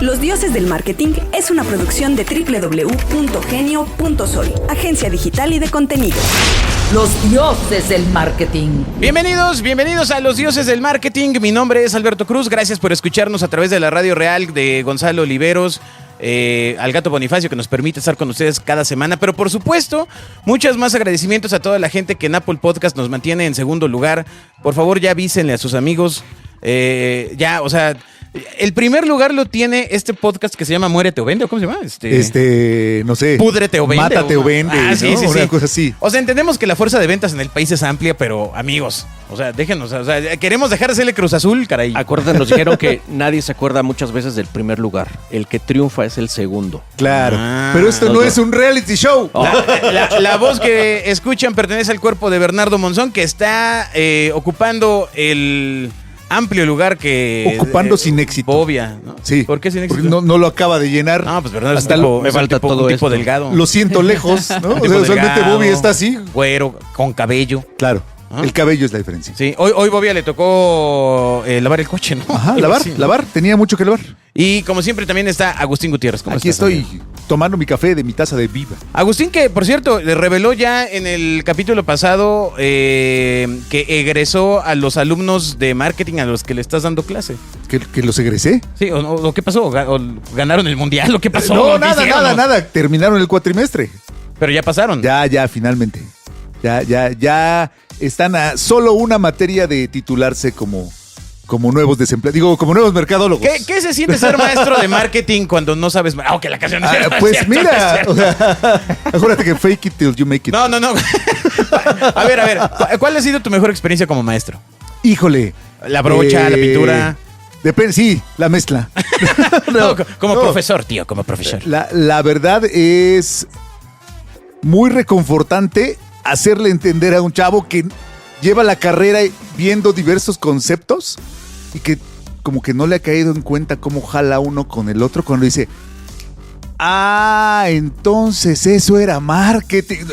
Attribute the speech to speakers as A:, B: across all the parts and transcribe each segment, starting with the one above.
A: Los Dioses del Marketing es una producción de www.genio.sol, agencia digital y de contenido.
B: Los Dioses del Marketing.
C: Bienvenidos a Los Dioses del Marketing. Mi nombre es Alberto Cruz. Gracias por escucharnos a través de la Radio Real de Gonzalo Oliveros. Al Gato Bonifacio, que nos permite estar con ustedes cada semana, pero por supuesto muchos más agradecimientos a toda la gente que en Apple Podcast nos mantiene en segundo lugar. Por favor, ya avísenle a sus amigos, el primer lugar lo tiene este podcast que se llama Muérete o Vende, ¿o cómo se llama?
D: No sé.
C: Púdrete o Vende.
D: Mátate o Vende, ¿no?
C: Sí.
D: Una cosa así.
C: O sea, entendemos que la fuerza de ventas en el país es amplia, pero amigos, o sea, déjenos, queremos dejar de hacerle Cruz Azul, caray.
E: Acuérdense, nos dijeron que nadie se acuerda muchas veces del primer lugar. El que triunfa es el segundo.
D: Claro. Pero esto no es un reality show.
C: La voz que escuchan pertenece al cuerpo de Bernardo Monzón, que está ocupando el amplio lugar que...
D: Ocupando sin éxito.
C: Bobia, ¿no?
D: Sí.
C: ¿Por qué sin éxito?
D: Porque no lo acaba de llenar.
C: No, pues Bernardo
D: Hasta
E: me falta todo
C: un tipo
E: esto.
C: delgado.
D: Lo siento lejos, ¿no? O sea, usualmente Bobby está así.
C: Güero, con cabello.
D: Claro.
C: ¿Ah?
D: El cabello es la diferencia.
C: Sí, hoy Bobia le tocó lavar el coche, ¿no?
D: Ajá,
C: Sí.
D: lavar. Tenía mucho que lavar.
C: Y como siempre también está Agustín Gutiérrez. ¿Cómo
D: Aquí
C: estás,
D: estoy
C: amigo?
D: tomando mi café de mi taza de Viva.
C: Agustín, que por cierto, le reveló ya en el capítulo pasado que egresó a los alumnos de marketing a los que le estás dando clase.
D: ¿Que los egresé?
C: Sí, o ¿qué pasó? ¿O ganaron el mundial? ¿O qué pasó?
D: No,
C: ¿Qué
D: nada.
C: hicieron?
D: Terminaron el cuatrimestre.
C: Pero ya pasaron.
D: Ya, finalmente. Ya están a solo una materia de titularse como nuevos desempleados. Digo, como nuevos mercadólogos.
C: ¿Qué se siente ser maestro de marketing cuando no sabes? Que la canción no es cierto,
D: Pues
C: es cierto,
D: mira,
C: es cierto.
D: o sea, acuérdate que fake it till you make it.
C: No. A ver, ¿cuál ha sido tu mejor experiencia como maestro?
D: Híjole.
C: La brocha, la pintura.
D: Depende, sí, la mezcla.
C: Como profesor, tío, como profesor.
D: La verdad es muy reconfortante hacerle entender a un chavo que lleva la carrera viendo diversos conceptos y que como que no le ha caído en cuenta cómo jala uno con el otro cuando dice, entonces eso era marketing.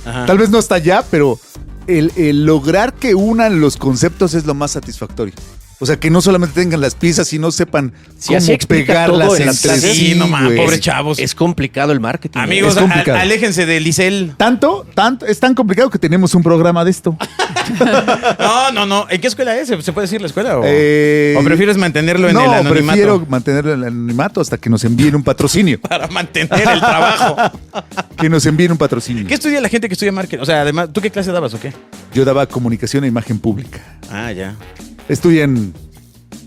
C: Ajá.
D: Tal vez no hasta allá, pero el lograr que unan los conceptos es lo más satisfactorio. O sea, que no solamente tengan las piezas, sino sepan
E: Sí, así
D: cómo
E: explica
D: pegarlas
E: todo en la
D: entre
E: clase.
D: sí.
C: Sí, no mames,
D: güey.
C: pobre chavos.
E: Es complicado el marketing.
C: Amigos,
D: Es complicado.
C: aléjense de Lisel.
D: Tanto, es tan complicado que tenemos un programa de esto.
C: No. ¿En qué escuela es? ¿Se puede decir la escuela? ¿O prefieres mantenerlo en
D: no,
C: el anonimato?
D: prefiero mantenerlo en el anonimato hasta que nos envíen un patrocinio.
C: Para mantener el trabajo.
D: Que nos envíen un patrocinio.
C: ¿Qué estudia la gente que estudia marketing? O sea, además, ¿tú qué clase dabas o qué?
D: Yo daba comunicación e imagen pública.
C: Ya.
D: Estudian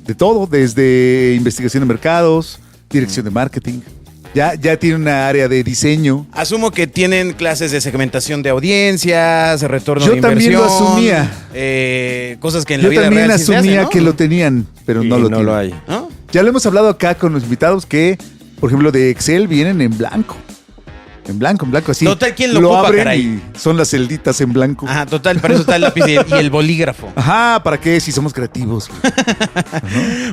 D: de todo, desde investigación de mercados, dirección de marketing. Ya tienen una área de diseño.
C: Asumo que tienen clases de segmentación de audiencias, retorno
D: Yo
C: de inversión.
D: también lo asumía.
C: Cosas que en la
D: Yo
C: vida
D: también
C: real sí se
D: asumía
C: hacen, ¿no?
D: que lo tenían, pero
E: Y
D: no lo
E: no
D: tienen.
E: lo hay.
C: ¿No?
D: Ya lo hemos hablado acá con los invitados que, por ejemplo, de Excel vienen en blanco. En blanco, así.
C: Total, ¿quién lo ocupa,
D: abren
C: caray?
D: y son las celditas en blanco.
C: Ajá, total, para eso está el lápiz y el bolígrafo.
D: Ajá, ¿para qué? Si somos creativos.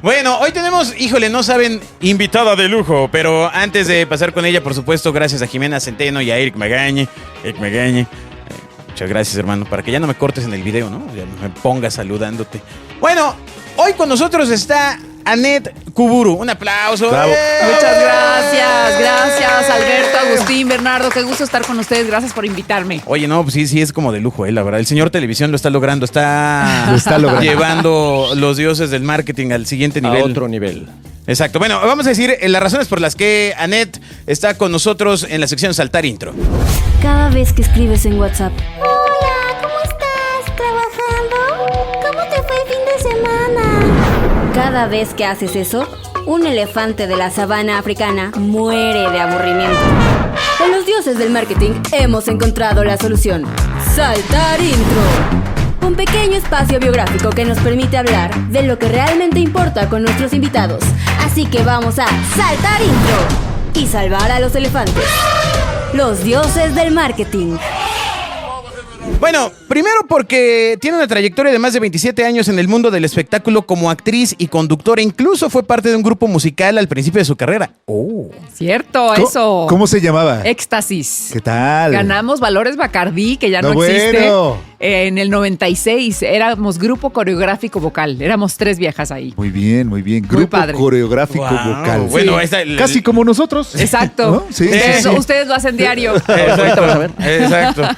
C: Bueno, hoy tenemos, no saben, invitada de lujo, pero antes de pasar con ella, por supuesto, gracias a Jimena Centeno y a Eric Magañe. Muchas gracias, hermano, para que ya no me cortes en el video, ¿no? Ya no me pongas saludándote. Bueno, hoy con nosotros está Anet Kuburu. Un aplauso.
D: Bravo.
F: Muchas gracias Alberto, Agustín, Bernardo, qué gusto estar con ustedes, gracias por invitarme.
C: Oye, no, pues sí es como de lujo, la verdad. El señor Televisión lo está logrando,
D: Lo está logrando.
C: llevando los dioses del marketing al siguiente
E: A
C: nivel.
E: otro nivel.
C: Exacto. Bueno, vamos a decir las razones por las que Anet está con nosotros en la sección Saltar Intro.
G: Cada vez que escribes en WhatsApp, hola, ¿cómo estás? ¿Trabajando? ¿Cómo te fue el fin de semana? Cada vez que haces eso, un elefante de la sabana africana muere de aburrimiento. En Los Dioses del Marketing hemos encontrado la solución. Saltar Intro. Un pequeño espacio biográfico que nos permite hablar de lo que realmente importa con nuestros invitados. Así que vamos a saltar intro y salvar a los elefantes. Los Dioses del Marketing.
C: Bueno, primero porque tiene una trayectoria de más de 27 años en el mundo del espectáculo como actriz y conductora. Incluso fue parte de un grupo musical al principio de su carrera.
F: Cierto, eso.
D: ¿Cómo se llamaba?
F: Éxtasis.
D: ¿Qué tal?
F: Ganamos Valores Bacardí, que ya no
D: No,
F: existe.
D: bueno.
F: En el 96 éramos grupo coreográfico vocal. Éramos 3 viejas ahí.
D: Muy bien, muy bien. Grupo
F: padre.
C: Wow.
D: coreográfico vocal.
C: Bueno,
F: Sí.
D: Casi como nosotros.
F: Exacto.
D: ¿No? Sí,
F: ustedes,
D: sí, sí.
F: ustedes lo hacen diario.
C: Exacto.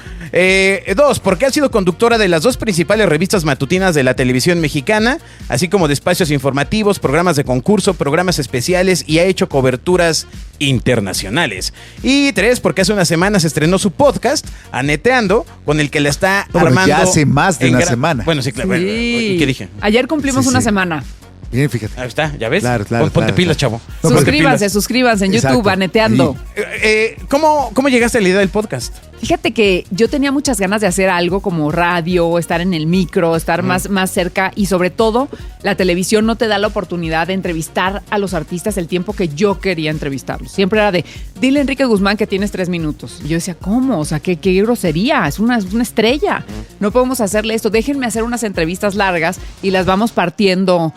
C: 2, porque ha sido conductora de las 2 principales revistas matutinas de la televisión mexicana, así como de espacios informativos, programas de concurso, programas especiales y ha hecho coberturas internacionales. Y 3, porque hace unas semanas estrenó su podcast, Aneteando, con el que la está
D: Bueno,
C: armando.
D: ya hace más de
C: en
D: una semana.
C: Bueno, sí, claro.
F: Sí.
C: Bueno, ¿y qué dije?
F: Ayer cumplimos
D: Sí,
F: una
D: sí.
F: semana.
D: Bien, fíjate.
C: Ahí está, ¿ya ves?
D: Claro,
C: Ponte
D: claro,
C: pilas,
D: claro.
C: chavo.
D: No,
C: Ponte
F: Suscríbanse,
C: pilas.
F: suscríbanse en
D: Exacto.
F: YouTube, Aneteando.
C: ¿Cómo llegaste a la idea del podcast?
F: Fíjate que yo tenía muchas ganas de hacer algo como radio, estar en el micro, estar más cerca y sobre todo la televisión no te da la oportunidad de entrevistar a los artistas el tiempo que yo quería entrevistarlos. Siempre era de, dile a Enrique Guzmán que tienes 3 minutos. Y yo decía, ¿cómo? O sea, qué grosería, es una estrella. No podemos hacerle esto, déjenme hacer unas entrevistas largas y las vamos partiendo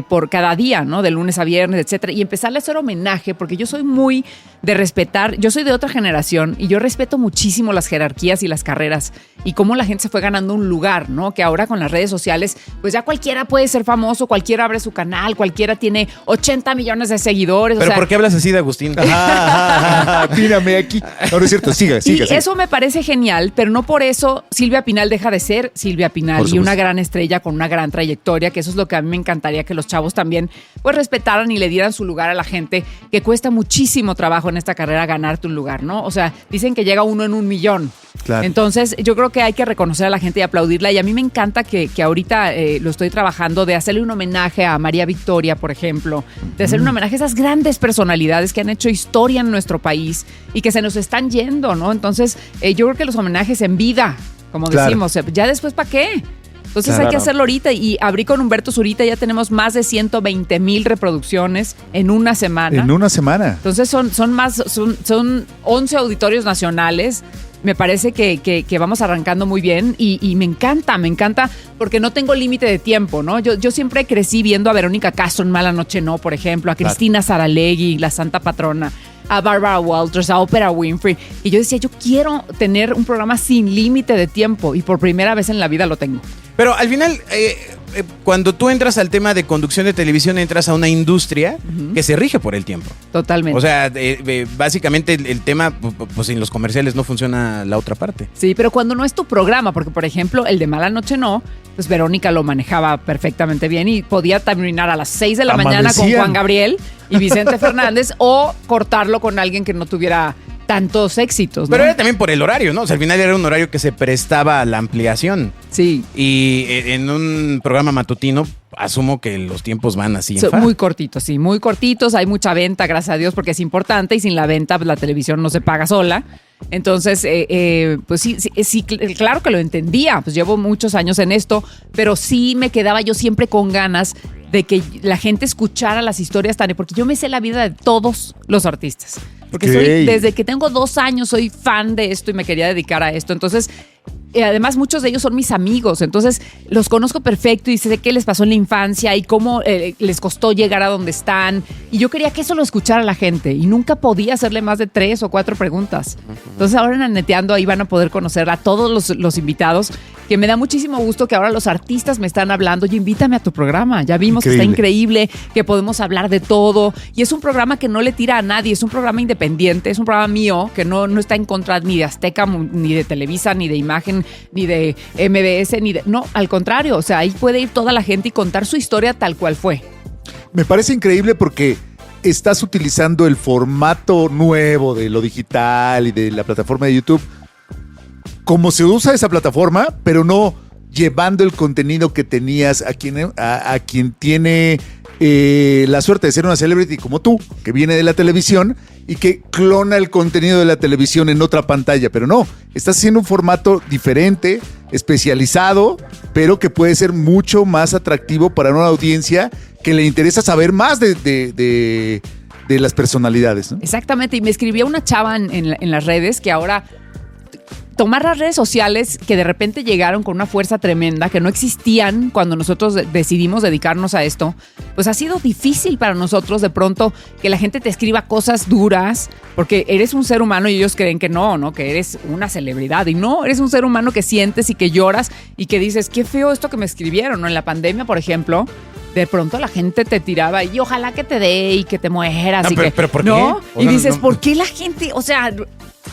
F: por cada día, ¿no? De lunes a viernes, etcétera. Y empezarle a hacer homenaje porque yo soy muy de respetar, yo soy de otra generación y yo respeto muchísimo las jerarquías y las carreras y cómo la gente se fue ganando un lugar, ¿no? Que ahora con las redes sociales, pues ya cualquiera puede ser famoso, cualquiera abre su canal, cualquiera tiene 80 millones de seguidores.
C: ¿Pero
F: o sea,
C: por qué hablas así de Agustín?
D: Mírame aquí. No, no es cierto. Siga.
F: y eso me parece genial, pero no por eso Silvia Pinal deja de ser Silvia Pinal
D: Por
F: y
D: supuesto.
F: una gran estrella con una gran trayectoria, que eso es lo que a mí me encantaría que los chavos también pues respetaran y le dieran su lugar a la gente, que cuesta muchísimo trabajo en esta carrera ganarte un lugar, ¿no? O sea, dicen que llega uno en 1,000,000.
D: Claro.
F: Entonces, yo creo que hay que reconocer a la gente y aplaudirla. Y a mí me encanta que ahorita lo estoy trabajando de hacerle un homenaje a María Victoria, por ejemplo, de hacer un homenaje a esas grandes personalidades que han hecho historia en nuestro país y que se nos están yendo, ¿no? Entonces, yo creo que los homenajes en vida, como
D: Claro.
F: decimos, ya después, ¿para qué? Entonces
D: Claro.
F: hay que hacerlo ahorita y abrí con Humberto Zurita, ya tenemos más de 120,000 reproducciones en una semana.
D: En una semana.
F: Entonces son 11 auditorios nacionales. Me parece que vamos arrancando muy bien y me encanta porque no tengo límite de tiempo, ¿no? Yo siempre crecí viendo a Verónica Castro en Mala Noche No, por ejemplo, a Cristina Saralegui, la Santa Patrona, a Barbara Walters, a Oprah Winfrey. Y yo decía, yo quiero tener un programa sin límite de tiempo y por primera vez en la vida lo tengo.
C: Pero al final, cuando tú entras al tema de conducción de televisión, entras a una industria que se rige por el tiempo.
F: Totalmente.
C: O sea, básicamente el tema, pues sin los comerciales no funciona la otra parte.
F: Sí, pero cuando no es tu programa, porque por ejemplo el de Mala Noche No, pues Verónica lo manejaba perfectamente bien y podía terminar a las 6 de la mañana con
D: Amanecían.
F: Juan Gabriel y Vicente Fernández o cortarlo con alguien que no tuviera tantos éxitos, ¿no?
C: Pero era también por el horario, ¿no? O sea, al final era un horario que se prestaba a la ampliación.
F: Sí.
C: Y en un programa matutino, asumo que los tiempos van así.
F: Son muy cortitos, sí, muy cortitos. Hay mucha venta, gracias a Dios, porque es importante y sin la venta pues, la televisión no se paga sola. Entonces, pues sí, claro que lo entendía. Pues llevo muchos años en esto, pero sí me quedaba yo siempre con ganas de que la gente escuchara las historias tan... Porque yo me sé la vida de todos los artistas. Porque
D: Ok.
F: desde que tengo 2 años soy fan de esto y me quería dedicar a esto. Entonces... además, muchos de ellos son mis amigos, entonces los conozco perfecto y sé qué les pasó en la infancia y cómo les costó llegar a donde están. Y yo quería que eso lo escuchara la gente y nunca podía hacerle más de 3 o 4 preguntas. Entonces, ahora en Aneteando ahí van a poder conocer a todos los invitados, que me da muchísimo gusto que ahora los artistas me están hablando. Oye, invítame a tu programa. Ya vimos que está increíble, que podemos hablar de todo. Y es un programa que no le tira a nadie, es un programa independiente, es un programa mío que no está en contra ni de Azteca, ni de Televisa, ni de Imagen, ni de MBS, ni de... No, al contrario, o sea, ahí puede ir toda la gente y contar su historia tal cual fue.
D: Me parece increíble porque estás utilizando el formato nuevo de lo digital y de la plataforma de YouTube como se usa esa plataforma, pero no llevando el contenido que tenías a quien tiene la suerte de ser una celebrity como tú, que viene de la televisión y que clona el contenido de la televisión en otra pantalla. Pero no, estás haciendo un formato diferente, especializado, pero que puede ser mucho más atractivo para una audiencia que le interesa saber más de las personalidades, ¿no?
F: Exactamente, y me escribía una chava en las redes que ahora tomar las redes sociales que de repente llegaron con una fuerza tremenda, que no existían cuando nosotros decidimos dedicarnos a esto, pues ha sido difícil para nosotros de pronto que la gente te escriba cosas duras, porque eres un ser humano y ellos creen que no, que eres una celebridad. Y no, eres un ser humano que sientes y que lloras y que dices, qué feo esto que me escribieron, ¿no? En la pandemia, por ejemplo, de pronto la gente te tiraba y ojalá que te dé y que te mueras.
C: ¿Pero por qué?
F: ¿No?
C: O
F: Y
C: sea,
F: dices,
C: no.
F: ¿por qué la gente? O sea,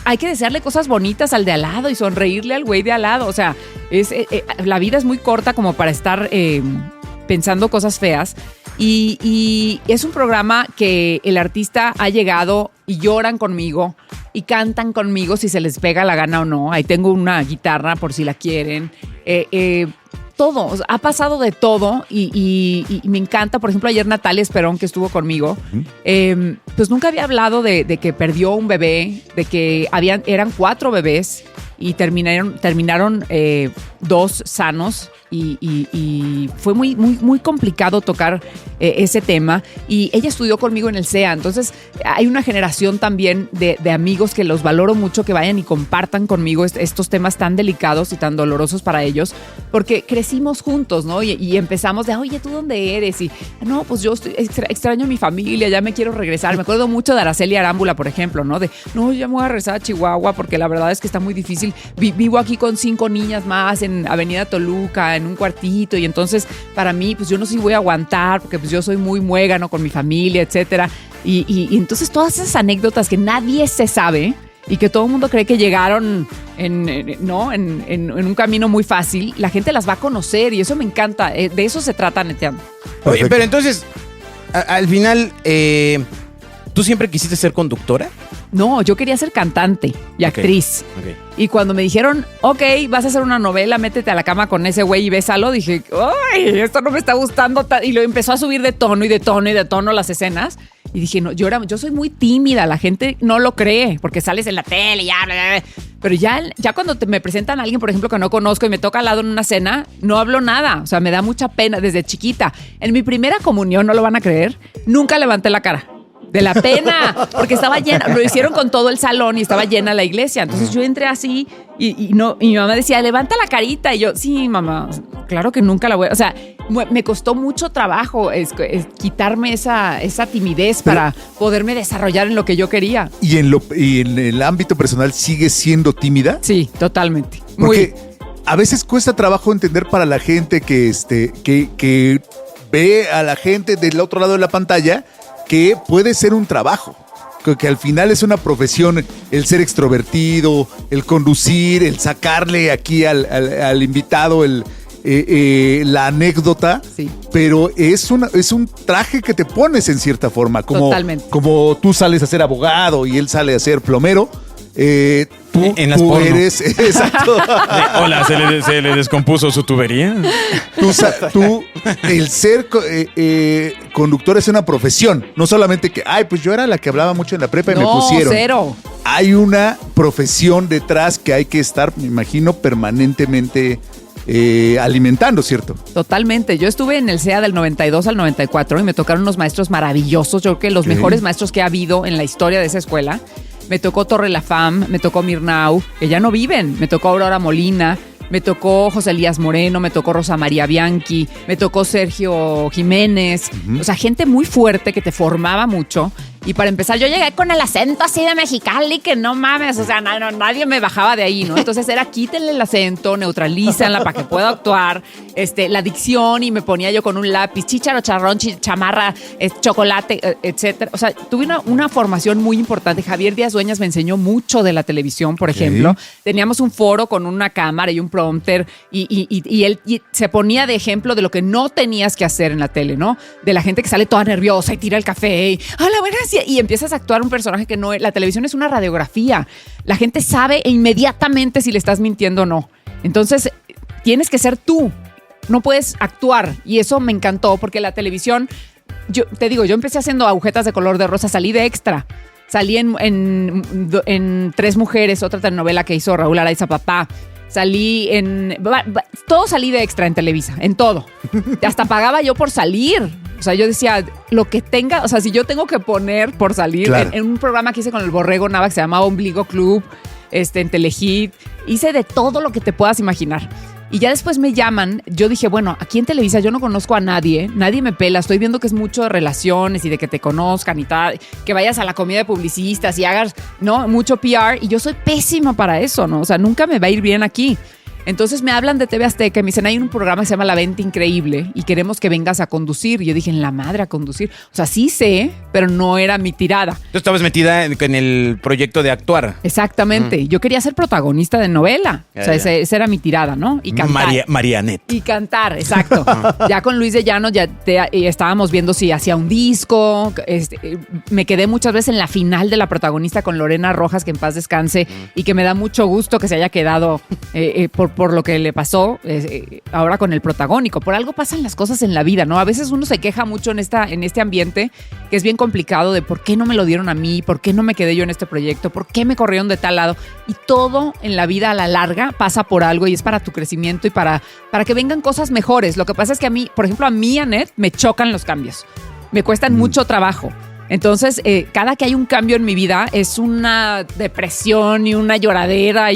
F: hay que desearle cosas bonitas al de al lado y sonreírle al güey de al lado. O sea, la vida es muy corta como para estar pensando cosas feas. Y es un programa que el artista ha llegado y lloran conmigo y cantan conmigo si se les pega la gana o no. Ahí tengo una guitarra por si la quieren. Todo, o sea, ha pasado de todo y me encanta. Por ejemplo, ayer Natalia Esperón, que estuvo conmigo, pues nunca había hablado de que perdió un bebé, de que eran 4 bebés y terminaron 2 sanos y fue muy, muy, muy complicado tocar ese tema. Y ella estudió conmigo en el CEA, entonces hay una generación también de amigos que los valoro mucho, que vayan y compartan conmigo estos temas tan delicados y tan dolorosos para ellos, porque crecimos juntos, ¿no? Y empezamos de, oye, ¿tú dónde eres? Y no, pues yo extraño a mi familia, ya me quiero regresar. Me acuerdo mucho de Araceli Arámbula, por ejemplo, ¿no? De, no, ya me voy a regresar a Chihuahua porque la verdad es que está muy difícil. Vivo aquí con 5 niñas más en Avenida Toluca, en un cuartito, y entonces para mí, pues yo no sé si voy a aguantar porque pues yo soy muy muégano con mi familia, etcétera. Y entonces todas esas anécdotas que nadie se sabe y que todo el mundo cree que llegaron en un camino muy fácil, la gente las va a conocer y eso me encanta. De eso se trata Neteando.
C: Oye, pero entonces, al final, ¿tú siempre quisiste ser conductora?
F: No, yo quería ser cantante y actriz.
C: Ok.
F: Y cuando me dijeron, ok, vas a hacer una novela, métete a la cama con ese güey y bésalo, dije, ¡ay, esto no me está gustando! Y lo empezó a subir de tono y de tono y de tono las escenas. Y dije, no, yo soy muy tímida, la gente no lo cree, porque sales en la tele y ya, bla, bla, bla. Pero ya cuando me presentan a alguien, por ejemplo, que no conozco y me toca al lado en una cena, no hablo nada. O sea, me da mucha pena desde chiquita. En mi primera comunión, no lo van a creer, nunca levanté la cara. De la pena, porque estaba llena, lo hicieron con todo el salón y estaba llena la iglesia. Entonces yo entré así y mi mamá decía, levanta la carita. Y yo, sí, mamá, claro que nunca la voy a... O sea, me costó mucho trabajo quitarme esa timidez para poderme desarrollar en lo que yo quería.
D: ¿Y en el ámbito personal sigues siendo tímida?
F: Sí, totalmente.
D: Porque a veces cuesta trabajo entender para la gente que ve a la gente del otro lado de la pantalla que puede ser un trabajo, que al final es una profesión, el ser extrovertido, el conducir, el sacarle aquí al invitado la anécdota,
F: Sí.
D: pero es un traje que te pones en cierta forma,
F: Totalmente.
D: como tú sales a ser abogado y él sale a ser plomero. Tú
C: porno.
D: eres, exacto.
C: Hola, ¿se le descompuso su tubería?
D: Tú, el ser conductor es una profesión, no solamente que, pues yo era la que hablaba mucho en la prepa y me pusieron.
F: Cero.
D: Hay una profesión detrás que hay que estar, me imagino, permanentemente alimentando, ¿cierto?
F: Totalmente. Yo estuve en el CEA del 92 al 94 y me tocaron unos maestros maravillosos. Yo creo que los mejores maestros que ha habido en la historia de esa escuela. Me tocó Torre La Fam, me tocó Mirnau, que ya no viven. Me tocó Aurora Molina, me tocó José Elías Moreno, me tocó Rosa María Bianchi, me tocó Sergio Jiménez. O sea, gente muy fuerte que te formaba mucho. Y para empezar, yo llegué con el acento así de Mexicali, que no mames, o sea, nadie me bajaba de ahí, ¿no? Entonces era quítenle el acento, neutralízanla para que pueda actuar, la dicción, y me ponía yo con un lápiz, chícharo, charrón, chamarra, chocolate, etcétera. O sea, tuve una formación muy importante. Javier Díaz Dueñas me enseñó mucho de la televisión, por ejemplo. Teníamos un foro con una cámara y un prompter, y él se ponía de ejemplo de lo que no tenías que hacer en la tele, ¿no? De la gente que sale toda nerviosa y tira el café y, hola, buenas, y empiezas a actuar un personaje que no es. La televisión es una radiografía. La gente sabe inmediatamente si le estás mintiendo o no. Entonces, tienes que ser tú. No puedes actuar. Y eso me encantó porque la televisión, yo empecé haciendo agujetas de color de rosa, salí de extra. Salí en Tres Mujeres, otra telenovela que hizo Raúl Araiza Papá. Salí todo salí de extra en Televisa, en todo. Hasta pagaba yo por salir. O sea, yo decía, lo que tenga, o sea, si yo tengo que poner por salir,
D: claro,
F: en un programa que hice con el Borrego Nava que se llamaba Ombligo Club, en Telehit, hice de todo lo que te puedas imaginar. Y ya después me llaman, yo dije, bueno, aquí en Televisa yo no conozco a nadie me pela, estoy viendo que es mucho de relaciones y de que te conozcan y tal, que vayas a la comida de publicistas y hagas, ¿no? Mucho PR, y yo soy pésima para eso, ¿no? O sea, nunca me va a ir bien aquí. Entonces me hablan de TV Azteca y me dicen, hay un programa que se llama La Venta Increíble y queremos que vengas a conducir. Y yo dije, en la madre a conducir. O sea, sí sé, pero no era mi tirada.
C: Tú estabas metida en el proyecto de actuar.
F: Exactamente. Yo quería ser protagonista de novela.
C: Ya,
F: o sea,
C: ya.
F: Esa era mi tirada, ¿no? Y cantar.
C: Marianet.
F: Y cantar, exacto. Ya con Luis de Llano estábamos viendo si hacía un disco. Me quedé muchas veces en la final de La Protagonista con Lorena Rojas, que en paz descanse, y que me da mucho gusto que se haya quedado por lo que le pasó ahora con el protagónico. Por algo pasan las cosas en la vida, ¿no? A veces uno se queja mucho en este ambiente, que es bien complicado, de por qué no me lo dieron a mí, por qué no me quedé yo en este proyecto, por qué me corrieron de tal lado. Y todo en la vida a la larga pasa por algo y es para tu crecimiento y para que vengan cosas mejores. Lo que pasa es que a mí, por ejemplo, a mí, Anet, me chocan los cambios. Me cuestan mucho trabajo. Entonces, cada que hay un cambio en mi vida es una depresión y una lloradera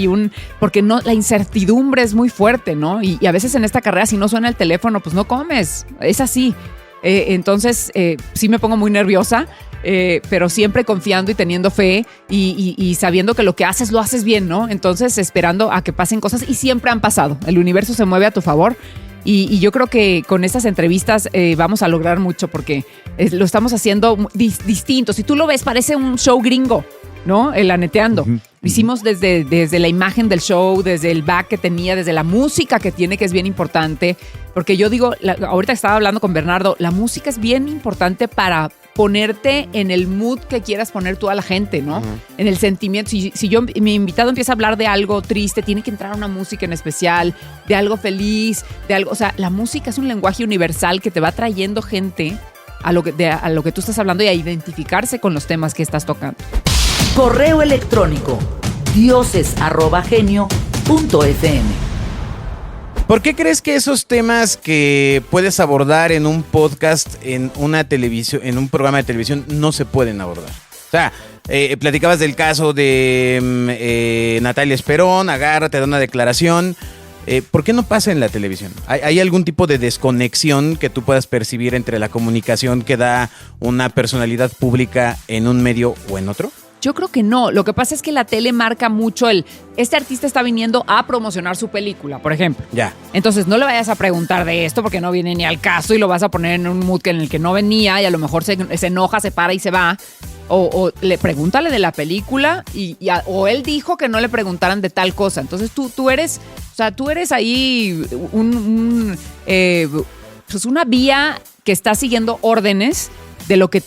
F: porque no, la incertidumbre es muy fuerte, ¿no? Y a veces en esta carrera, si no suena el teléfono, pues no comes. Es así. Entonces, sí me pongo muy nerviosa, pero siempre confiando y teniendo fe y sabiendo que lo que haces, lo haces bien, ¿no? Entonces, esperando a que pasen cosas, y siempre han pasado. El universo se mueve a tu favor. Y yo creo que con estas entrevistas vamos a lograr mucho, porque lo estamos haciendo distinto. Si tú lo ves, parece un show gringo, ¿no? El Aneteando. Uh-huh. Hicimos desde la imagen del show, desde el back que tenía, desde la música que tiene, que es bien importante. Porque yo digo, ahorita estaba hablando con Bernardo, la música es bien importante para ponerte en el mood que quieras poner tú a la gente, ¿no? Uh-huh. En el sentimiento. Si mi invitado empieza a hablar de algo triste, tiene que entrar una música en especial, de algo feliz, de algo. O sea, la música es un lenguaje universal que te va trayendo gente a lo que tú estás hablando y a identificarse con los temas que estás tocando.
B: Correo electrónico dioses@genio.fm.
C: ¿Por qué crees que esos temas que puedes abordar en un podcast, en una televisión, en un programa de televisión, no se pueden abordar? O sea, platicabas del caso de Natalia Esperón, agarra, te da una declaración. ¿Por qué no pasa en la televisión? ¿Hay algún tipo de desconexión que tú puedas percibir entre la comunicación que da una personalidad pública en un medio o en otro?
F: Yo creo que no. Lo que pasa es que la tele marca mucho este artista está viniendo a promocionar su película, por ejemplo.
C: Ya.
F: Entonces no le vayas a preguntar de esto porque no viene ni al caso y lo vas a poner en un mood en el que no venía y a lo mejor se enoja, se para y se va. O pregúntale de la película o él dijo que no le preguntaran de tal cosa. Entonces tú eres ahí pues una vía que está siguiendo órdenes de lo que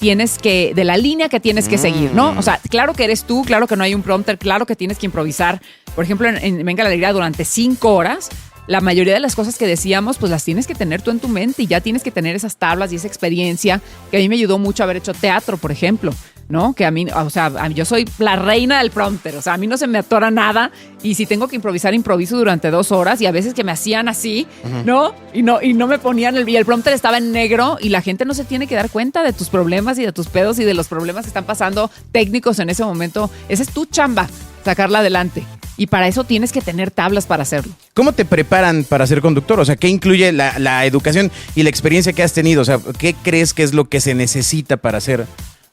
F: de la línea que tienes que seguir, ¿no? O sea, claro que eres tú, claro que no hay un prompter, claro que tienes que improvisar. Por ejemplo, en Venga la Alegría durante 5 horas, la mayoría de las cosas que decíamos, pues las tienes que tener tú en tu mente y ya tienes que tener esas tablas y esa experiencia, que a mí me ayudó mucho haber hecho teatro, por ejemplo, ¿no? Que a mí, o sea, yo soy la reina del prompter, o sea, a mí no se me atora nada y si tengo que improvisar, improviso durante 2 horas y a veces que me hacían así, ¿no? Y no me ponían y el prompter estaba en negro y la gente no se tiene que dar cuenta de tus problemas y de tus pedos y de los problemas que están pasando técnicos en ese momento. Esa es tu chamba, sacarla adelante. Y para eso tienes que tener tablas para hacerlo.
C: ¿Cómo te preparan para ser conductor? O sea, ¿qué incluye la educación y la experiencia que has tenido? O sea, ¿qué crees que es lo que se necesita para ser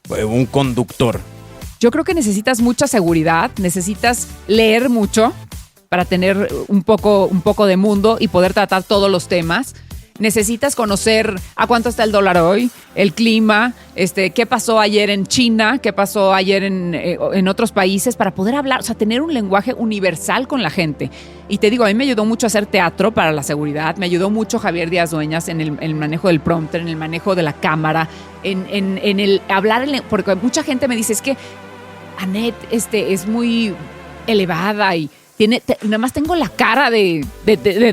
C: un conductor?
F: Yo creo que necesitas mucha seguridad, necesitas leer mucho para tener un poco de mundo y poder tratar todos los temas. Necesitas conocer a cuánto está el dólar hoy, el clima, qué pasó ayer en China, qué pasó ayer en otros países, para poder hablar, o sea, tener un lenguaje universal con la gente. Y te digo, a mí me ayudó mucho a hacer teatro para la seguridad, me ayudó mucho Javier Díaz Dueñas en el manejo del prompter, en el manejo de la cámara, en el hablar, porque mucha gente me dice, es que Anet es muy elevada y nada más tengo la cara de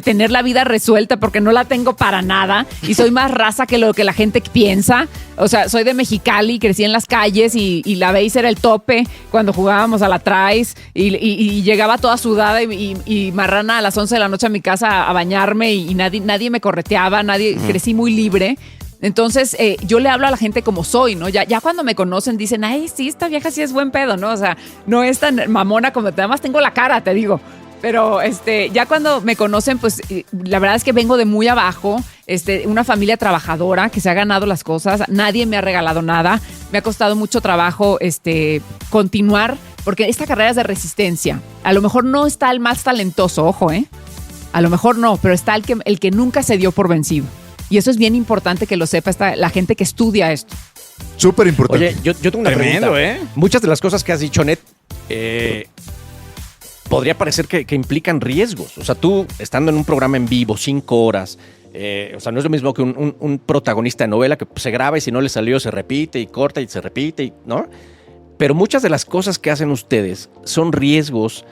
F: tener la vida resuelta porque no la tengo para nada y soy más raza que lo que la gente piensa. O sea, soy de Mexicali, crecí en las calles y la base era el tope cuando jugábamos a la traes y llegaba toda sudada y marrana a las 11 de la noche a mi casa a bañarme y nadie me correteaba, crecí muy libre. Entonces, yo le hablo a la gente como soy, ¿no? Ya cuando me conocen dicen, ay, sí, esta vieja sí es buen pedo, ¿no? O sea, no es tan mamona como nada más tengo la cara, te digo. Pero ya cuando me conocen, pues la verdad es que vengo de muy abajo, una familia trabajadora que se ha ganado las cosas, nadie me ha regalado nada, me ha costado mucho trabajo continuar, porque esta carrera es de resistencia. A lo mejor no está el más talentoso, ojo, a lo mejor no, pero está el que nunca se dio por vencido. Y eso es bien importante que lo sepa la gente que estudia esto.
D: Súper importante.
E: Oye, yo tengo una
C: Tremendo,
E: pregunta. Muchas de las cosas que has dicho, Net, podría parecer que implican riesgos. O sea, tú estando en un programa en vivo 5 horas, o sea, no es lo mismo que un protagonista de novela que se graba y si no le salió se repite y corta y se repite, ¿no? Pero muchas de las cosas que hacen ustedes son riesgos,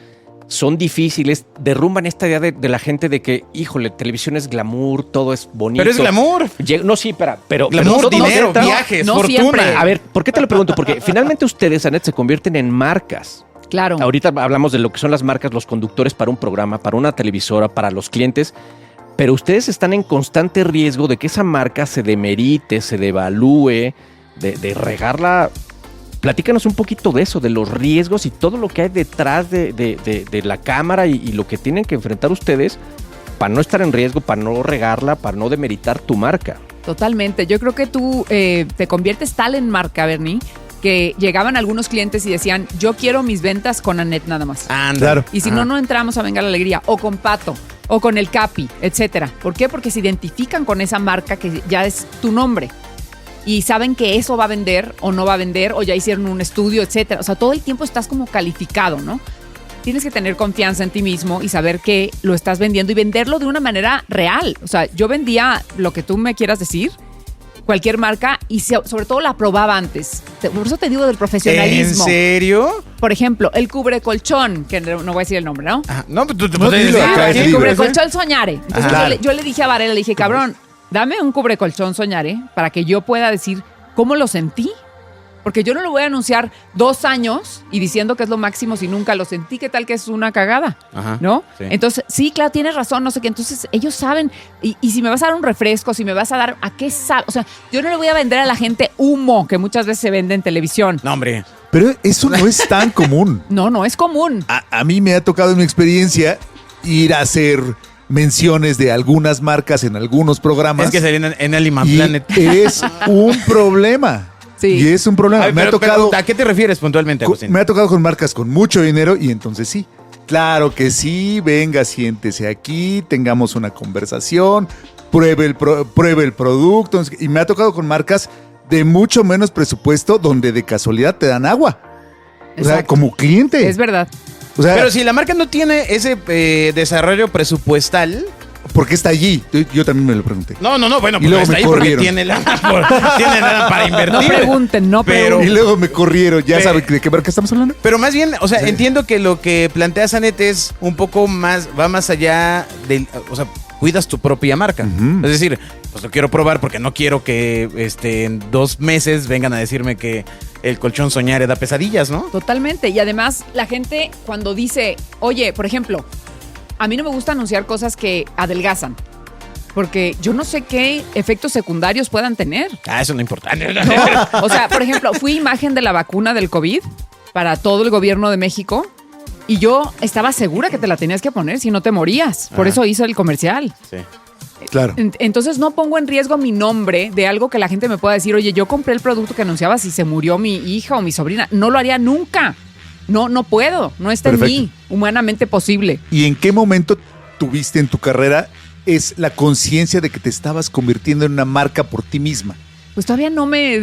E: son difíciles, derrumban esta idea de la gente de que, híjole, televisión es glamour, todo es bonito.
C: Pero es glamour.
E: No, sí, pero
C: Glamour, dinero,
E: no,
C: viajes,
F: no
C: fortuna.
F: siempre.
E: A ver, ¿por qué te lo pregunto? Porque finalmente ustedes, Anet, se convierten en marcas.
F: Claro.
E: Ahorita hablamos de lo que son las marcas, los conductores para un programa, para una televisora, para los clientes, pero ustedes están en constante riesgo de que esa marca se demerite, se devalúe, de regarla. Platícanos un poquito de eso, de los riesgos y todo lo que hay detrás de la cámara y lo que tienen que enfrentar ustedes para no estar en riesgo, para no regarla, para no demeritar tu marca.
F: Totalmente. Yo creo que tú te conviertes tal en marca, Bernie, que llegaban algunos clientes y decían, yo quiero mis ventas con Anet nada más.
C: Anda.
D: Claro.
F: Y si no entramos a Venga la Alegría, o con Pato, o con el Capi, etcétera. ¿Por qué? Porque se identifican con esa marca que ya es tu nombre. Y saben que eso va a vender o no va a vender, o ya hicieron un estudio, etcétera. O sea, todo el tiempo estás como calificado, ¿no? Tienes que tener confianza en ti mismo y saber que lo estás vendiendo y venderlo de una manera real. O sea, yo vendía lo que tú me quieras decir, cualquier marca, y sobre todo la probaba antes. Por eso te digo del profesionalismo.
C: ¿En serio?
F: Por ejemplo, el cubrecolchón, que no voy a decir el nombre, ¿no?
C: Ajá. No, pues tú te
D: No,
C: puedes
D: dilo
C: decir.
D: acá,
C: ¿Qué?
D: es
F: El
D: libre.
F: cubrecolchón Soñare. Entonces
D: Ajá.
F: yo le dije a Varela, le dije, cabrón, dame un cubrecolchón Soñare para que yo pueda decir cómo lo sentí. Porque yo no lo voy a anunciar 2 años y diciendo que es lo máximo si nunca lo sentí. ¿Qué tal que es una cagada?
C: Ajá,
F: ¿No?
C: sí.
F: Entonces, sí, claro, tienes razón, no sé qué. Entonces, ellos saben. Y si me vas a dar un refresco, si me vas a dar, ¿a qué sabe? O sea, yo no le voy a vender a la gente humo que muchas veces se vende en televisión.
C: No, hombre.
D: Pero eso no es tan común.
F: No es común.
D: A mí me ha tocado en mi experiencia ir a hacer menciones de algunas marcas en algunos programas.
C: Es que salían en Animal
D: y
C: Planet.
D: es un problema.
F: Sí.
D: Y es un problema.
C: Ay,
D: me ha
C: pero,
D: tocado.
C: ¿a qué te refieres puntualmente, Agustín?
D: Me ha tocado con marcas con mucho dinero y entonces sí. Claro que sí, venga, siéntese aquí, tengamos una conversación, pruebe el producto. Y me ha tocado con marcas de mucho menos presupuesto donde de casualidad te dan agua. O sea,
F: Exacto.
D: como cliente.
F: Es verdad.
D: O sea,
C: Pero si la marca no tiene ese desarrollo presupuestal.
D: ¿por qué está allí? Yo también me lo pregunté.
C: No, bueno,
D: Y
C: pues
D: luego
C: está
D: me
C: ahí porque
D: corrieron.
C: tiene lana para invertir.
F: No pregunten, no
C: Pero-
F: pregunten.
D: Y luego me corrieron. ¿Ya
C: Pe-
D: saben de qué marca estamos hablando?
C: Pero más bien, o sea, entiendo que lo que plantea Anet es un poco más, va más allá del, o sea, cuidas tu propia marca.
D: Ujú.
C: Es decir, pues lo quiero probar porque no quiero que en 2 meses vengan a decirme que el colchón Soñare da pesadillas, ¿no?
F: Totalmente. Y además, la gente cuando dice, oye, por ejemplo, a mí no me gusta anunciar cosas que adelgazan. Porque yo no sé qué efectos secundarios puedan tener.
C: Ah, eso no importa.
F: No, o sea, por ejemplo, fui imagen de la vacuna del COVID para todo el gobierno de México y yo estaba segura que te la tenías que poner si no te morías. Por
C: Ajá.
F: eso hice el comercial.
C: Sí.
D: Claro.
F: Entonces no pongo en riesgo mi nombre de algo que la gente me pueda decir, oye, yo compré el producto que anunciaba si se murió mi hija o mi sobrina. No lo haría nunca. No puedo. No está
D: Perfecto.
F: en mí, humanamente posible.
D: ¿Y en qué momento tuviste en tu carrera es la conciencia de que te estabas convirtiendo en una marca por ti misma?
F: Pues todavía no me...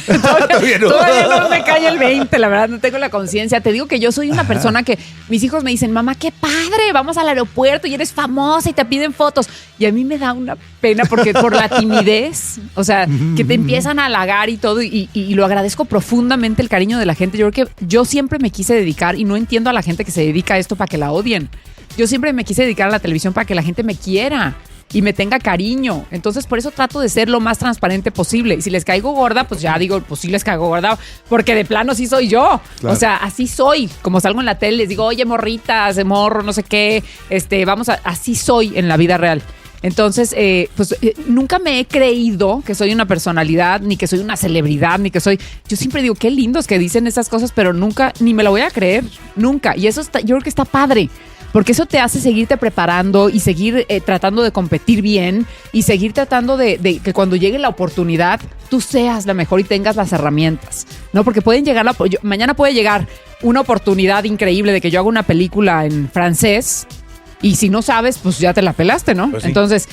D: Todavía no.
F: Todavía no me cae el 20, la verdad, no tengo la conciencia. Te digo que yo soy una persona que mis hijos me dicen, mamá, qué padre, vamos al aeropuerto y eres famosa y te piden fotos. Y a mí me da una pena porque por la timidez, o sea, que te empiezan a halagar y todo, y lo agradezco profundamente el cariño de la gente. Yo creo que yo siempre me quise dedicar, y no entiendo a la gente que se dedica a esto para que la odien. Yo siempre me quise dedicar a la televisión para que la gente me quiera y me tenga cariño. Entonces, por eso trato de ser lo más transparente posible. Y si les caigo gorda, pues ya digo, pues sí les caigo gorda, porque de plano sí soy yo.
D: Claro.
F: O sea, así soy. Como salgo en la tele, les digo, oye, morritas, de morro, no sé qué, así soy en la vida real. Entonces, nunca me he creído que soy una personalidad, ni que soy una celebridad, ni que soy... Yo siempre digo, qué lindos que dicen esas cosas, pero nunca, ni me lo voy a creer, nunca. Y eso yo creo que está padre. Porque eso te hace seguirte preparando y seguir tratando de competir bien y seguir tratando de que cuando llegue la oportunidad tú seas la mejor y tengas las herramientas, ¿no? Porque pueden llegar mañana puede llegar una oportunidad increíble de que yo haga una película en francés y si no sabes, pues ya te la pelaste, ¿no?
C: Pues sí.
F: Entonces,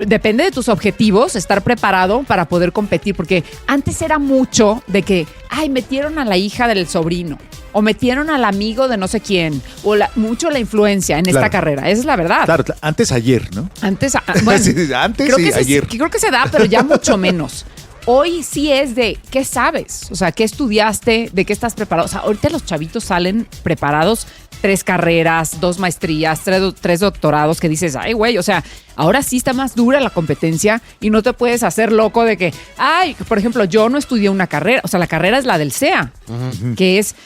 F: depende de tus objetivos, estar preparado para poder competir, porque antes era mucho de que, metieron a la hija del sobrino o metieron al amigo de no sé quién, o mucho la influencia en esta carrera. Esa es la verdad.
D: Claro, antes ayer, ¿no?
F: Antes, bueno,
D: Sí, antes
F: creo
D: y
F: que
D: ayer.
F: creo que se da, pero ya mucho menos. Hoy sí es de qué sabes, o sea, qué estudiaste, de qué estás preparado. O sea, ahorita los chavitos salen preparados, 3 carreras, 2 maestrías, 3 doctorados, que dices, ay, güey, o sea, ahora sí está más dura la competencia y no te puedes hacer loco de que, por ejemplo, yo no estudié una carrera, o sea, la carrera es la del CEA, que es,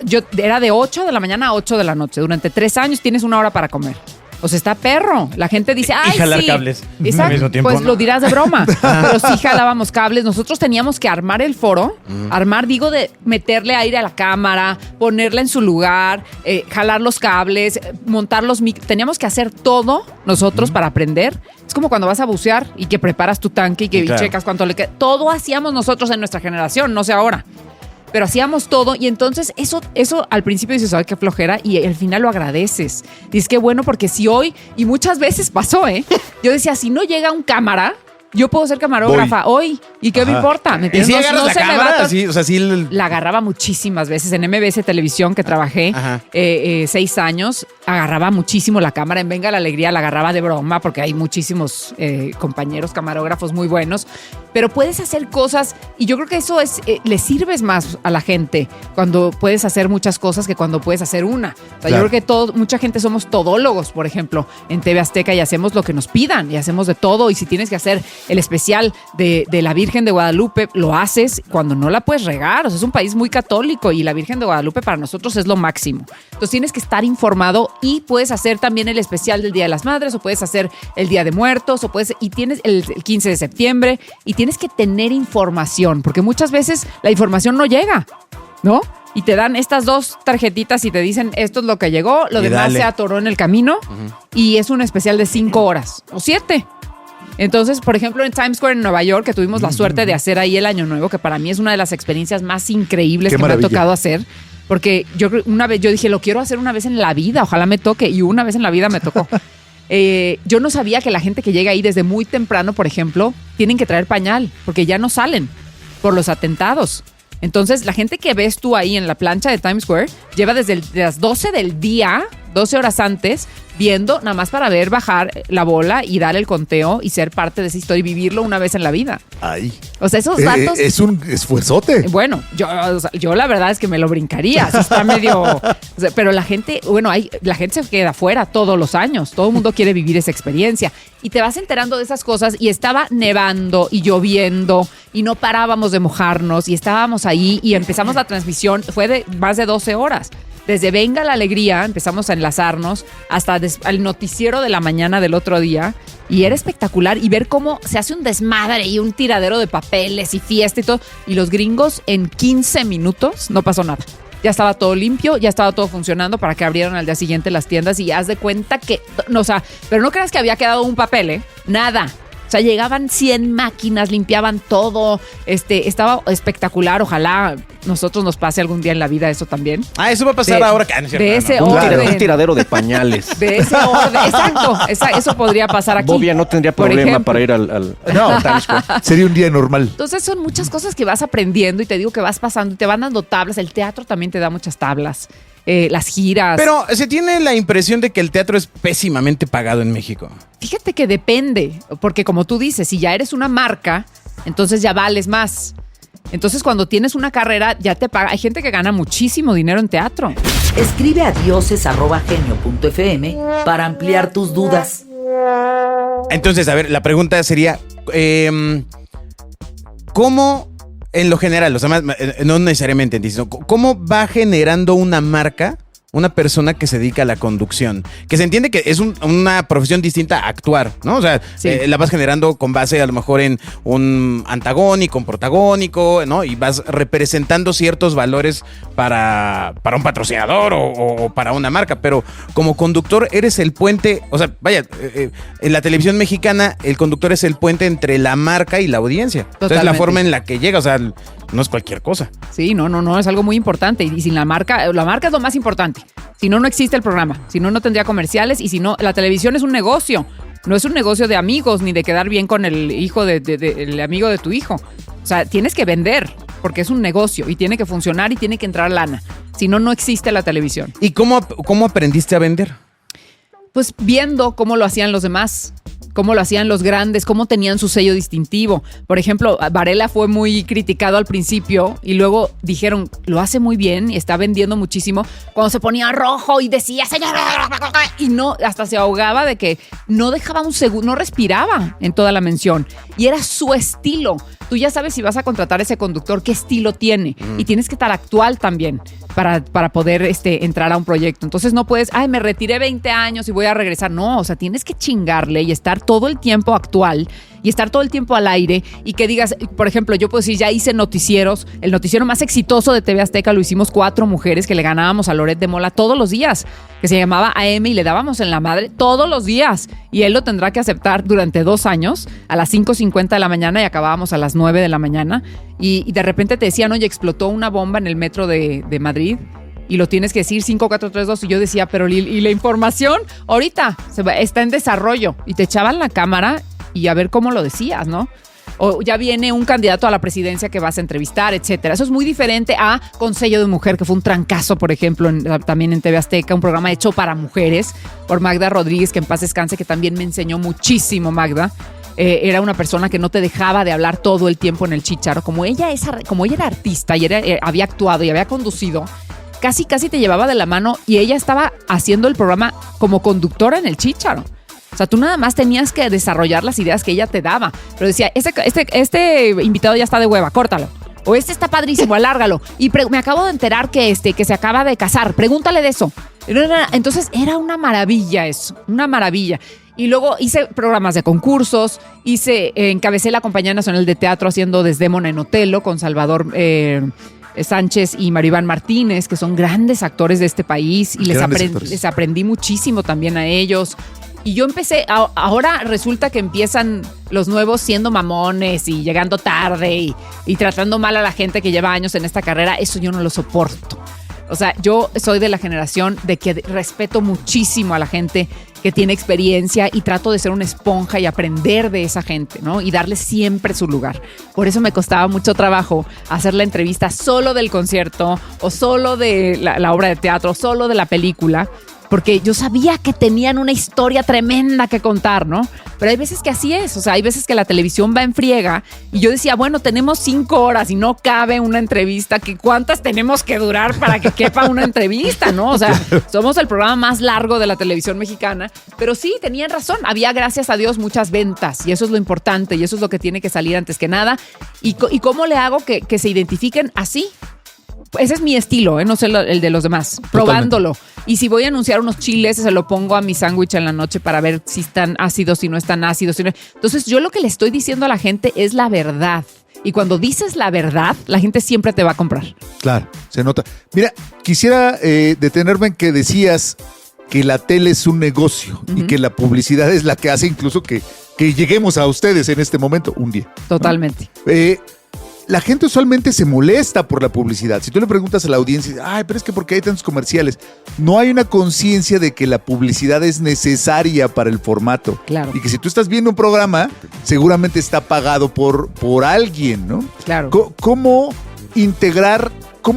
F: yo era de 8 de la mañana a 8 de la noche. Durante 3 años tienes 1 hora para comer. O sea, está perro. La gente dice,
C: Y jalar
F: sí.
C: cables
F: Exacto.
C: al mismo tiempo,
F: Pues
C: ¿no?
F: lo dirás de broma. Pero sí jalábamos cables. Nosotros teníamos que armar el foro. Digo, de meterle aire a la cámara, ponerla en su lugar, jalar los cables, montar los teníamos que hacer todo nosotros para aprender. Es como cuando vas a bucear y que preparas tu tanque y que
C: Claro.
F: checas cuánto le queda. Todo hacíamos nosotros en nuestra generación, no sé ahora. Pero hacíamos todo y entonces eso al principio dices, ay, qué flojera, y al final lo agradeces. Dices, qué bueno, porque si hoy, y muchas veces pasó, yo decía, si no llega un cámara, yo puedo ser camarógrafa hoy, ¿y qué me importa? ¿Me
C: ¿Y
F: entiendes?
C: si agarras la
F: se me va a
C: cámara?
F: to-
C: Sí, o sea, sí...
F: La agarraba muchísimas veces en MBS Televisión, que trabajé
C: Ajá.
F: 6 años. Agarraba muchísimo la cámara. En Venga la Alegría la agarraba de broma porque hay muchísimos compañeros camarógrafos muy buenos. Pero puedes hacer cosas y yo creo que eso le sirves más a la gente cuando puedes hacer muchas cosas que cuando puedes hacer una. O sea,
D: Claro.
F: yo creo que mucha gente somos todólogos, por ejemplo, en TV Azteca, y hacemos lo que nos pidan y hacemos de todo. Y si tienes que hacer el especial de la Virgen de Guadalupe, lo haces cuando no la puedes regar. O sea, es un país muy católico y la Virgen de Guadalupe para nosotros es lo máximo. Entonces tienes que estar informado y puedes hacer también el especial del Día de las Madres, o puedes hacer el Día de Muertos, y tienes el 15 de septiembre, y tienes que tener información, porque muchas veces la información no llega, ¿no? Y te dan estas 2 tarjetitas y te dicen, esto es lo que llegó, lo
C: Y
F: demás
C: dale.
F: se atoró en el camino, y es un especial de 5 horas o 7. Entonces, por ejemplo, en Times Square en Nueva York, que tuvimos la suerte de hacer ahí el Año Nuevo, que para mí es una de las experiencias más increíbles
D: Qué
F: que
D: maravilla.
F: me ha tocado hacer. Porque una vez yo dije, lo quiero hacer una vez en la vida, ojalá me toque, y una vez en la vida me tocó. Yo no sabía que la gente que llega ahí desde muy temprano, por ejemplo, tienen que traer pañal, porque ya no salen por los atentados. Entonces, la gente que ves tú ahí en la plancha de Times Square lleva desde las 12 del día, 12 horas antes, viendo nada más para ver bajar la bola y dar el conteo y ser parte de esa historia y vivirlo una vez en la vida.
D: Ay.
F: O sea, esos datos...
D: Es un esfuerzote.
F: Bueno, yo la verdad es que me lo brincaría. Sí está medio... o sea, pero la gente, la gente se queda afuera todos los años. Todo el mundo quiere vivir esa experiencia. Y te vas enterando de esas cosas, y estaba nevando y lloviendo y no parábamos de mojarnos y estábamos ahí y empezamos la transmisión. Fue de más de 12 horas. Desde Venga la Alegría empezamos a enlazarnos hasta el noticiero de la mañana del otro día, y era espectacular, y ver cómo se hace un desmadre y un tiradero de papeles y fiesta y todo, y los gringos en 15 minutos no pasó nada. Ya estaba todo limpio, ya estaba todo funcionando para que abrieran al día siguiente las tiendas, y haz de cuenta que, no, o sea, pero no creas que había quedado un papel, nada. O sea, llegaban 100 máquinas, limpiaban todo, estaba espectacular. Ojalá nosotros nos pase algún día en la vida eso también.
C: Eso va a pasar ahora. No es cierto,
F: de
C: no,
F: ese
C: no.
F: orden.
E: Un tiradero de pañales.
F: De ese orden, exacto. Eso podría pasar aquí.
E: Bobia no tendría
F: por
E: problema
F: ejemplo.
E: para ir al Times Square.
D: Sería un día normal.
F: Entonces son muchas cosas que vas aprendiendo, y te digo que vas pasando y te van dando tablas. El teatro también te da muchas tablas. Las giras.
C: Pero se tiene la impresión de que el teatro es pésimamente pagado en México.
F: Fíjate que depende, porque como tú dices, si ya eres una marca, entonces ya vales más. Entonces cuando tienes una carrera ya te paga. Hay gente que gana muchísimo dinero en teatro.
B: Escribe a dioses@genio.fm para ampliar tus dudas.
C: Entonces, a ver, la pregunta sería, ¿cómo, en lo general, o sea, no necesariamente, ¿cómo va generando una marca una persona que se dedica a la conducción? Que se entiende que es una profesión distinta a actuar, ¿no? O sea,
F: Sí.
C: la vas generando con base a lo mejor en un antagónico, un protagónico, ¿no? Y vas representando ciertos valores para un patrocinador o para una marca, pero como conductor eres el puente, o sea, vaya, en la televisión mexicana el conductor es el puente entre la marca y la audiencia. Entonces, la
F: Totalmente.
C: forma en la que llega, o sea, no es cualquier cosa.
F: Sí, no, es algo muy importante. Y sin la marca es lo más importante. Si no, no existe el programa. Si no, no tendría comerciales. Y si no, la televisión es un negocio. No es un negocio de amigos ni de quedar bien con el hijo el amigo de tu hijo. O sea, tienes que vender porque es un negocio y tiene que funcionar y tiene que entrar lana. Si no, no existe la televisión.
C: ¿Y cómo aprendiste a vender?
F: Pues viendo cómo lo hacían los demás, cómo lo hacían los grandes, cómo tenían su sello distintivo. Por ejemplo, Varela fue muy criticado al principio y luego dijeron, lo hace muy bien y está vendiendo muchísimo. Cuando se ponía rojo y decía, señor, y no, hasta se ahogaba de que no dejaba un segundo, no respiraba en toda la mención. Y era su estilo. Tú ya sabes si vas a contratar a ese conductor, qué estilo tiene. Y tienes que estar actual también para poder entrar a un proyecto. Entonces no puedes, me retiré 20 años y voy a regresar. No, o sea, tienes que chingarle y estar todo el tiempo actual y estar todo el tiempo al aire y que digas, por ejemplo, yo puedo decir, ya hice noticieros, el noticiero más exitoso de TV Azteca lo hicimos 4 mujeres que le ganábamos a Loret de Mola todos los días, que se llamaba AM y le dábamos en la madre todos los días y él lo tendrá que aceptar durante 2 años a las 5:50 de la mañana y acabábamos a las 9 de la mañana y de repente te decían, oye, explotó una bomba en el metro de Madrid y lo tienes que decir 5, 4, 3, 2 y yo decía, pero ¿y la información? Ahorita está en desarrollo y te echaban la cámara y a ver cómo lo decías, ¿no? O ya viene un candidato a la presidencia que vas a entrevistar, etcétera. Eso es muy diferente a Consejo de Mujer, que fue un trancazo, por ejemplo, también en TV Azteca, un programa hecho para mujeres por Magda Rodríguez, que en paz descanse, que también me enseñó muchísimo Magda. Era una persona que no te dejaba de hablar todo el tiempo en el chícharo. Como ella era artista y había actuado y había conducido, casi te llevaba de la mano y ella estaba haciendo el programa como conductora en el chícharo. O sea, tú nada más tenías que desarrollar las ideas que ella te daba. Pero decía, este invitado ya está de hueva, córtalo. O este está padrísimo, alárgalo. Y me acabo de enterar que se acaba de casar. Pregúntale de eso. Entonces era una maravilla eso, una maravilla. Y luego hice programas de concursos, encabecé la Compañía Nacional de Teatro haciendo Desdémona en Otelo con Salvador Sánchez y Maribán Martínez, que son grandes actores de este país. Y les aprendí muchísimo también a ellos. Y yo empecé, ahora resulta que empiezan los nuevos siendo mamones y llegando tarde y tratando mal a la gente que lleva años en esta carrera. Eso yo no lo soporto. O sea, yo soy de la generación de que respeto muchísimo a la gente que tiene experiencia y trato de ser una esponja y aprender de esa gente, ¿no? Y darle siempre su lugar. Por eso me costaba mucho trabajo hacer la entrevista solo del concierto o solo de la obra de teatro, solo de la película, porque yo sabía que tenían una historia tremenda que contar, ¿no? Pero hay veces que así es, o sea, hay veces que la televisión va en friega y yo decía, bueno, tenemos 5 horas y no cabe una entrevista, que ¿cuántas tenemos que durar para que quepa una entrevista, no? O sea, somos el programa más largo de la televisión mexicana, pero sí, tenían razón, había, gracias a Dios, muchas ventas y eso es lo importante y eso es lo que tiene que salir antes que nada. ¿Y cómo le hago que se identifiquen así? Ese es mi estilo, no sé el de los demás. Probándolo. Y si voy a anunciar unos chiles, se lo pongo a mi sándwich en la noche para ver si están ácidos, si no están ácidos. Entonces, yo lo que le estoy diciendo a la gente es la verdad. Y cuando dices la verdad, la gente siempre te va a comprar.
D: Claro, se nota. Mira, quisiera detenerme en que decías que la tele es un negocio y que la publicidad es la que hace incluso que lleguemos a ustedes en este momento un día.
F: Totalmente.
D: La gente usualmente se molesta por la publicidad. Si tú le preguntas a la audiencia, pero es que ¿por qué hay tantos comerciales? No hay una conciencia de que la publicidad es necesaria para el formato.
F: Claro.
D: Y que si tú estás viendo un programa, seguramente está pagado por alguien, ¿no?
F: Claro.
D: ¿Cómo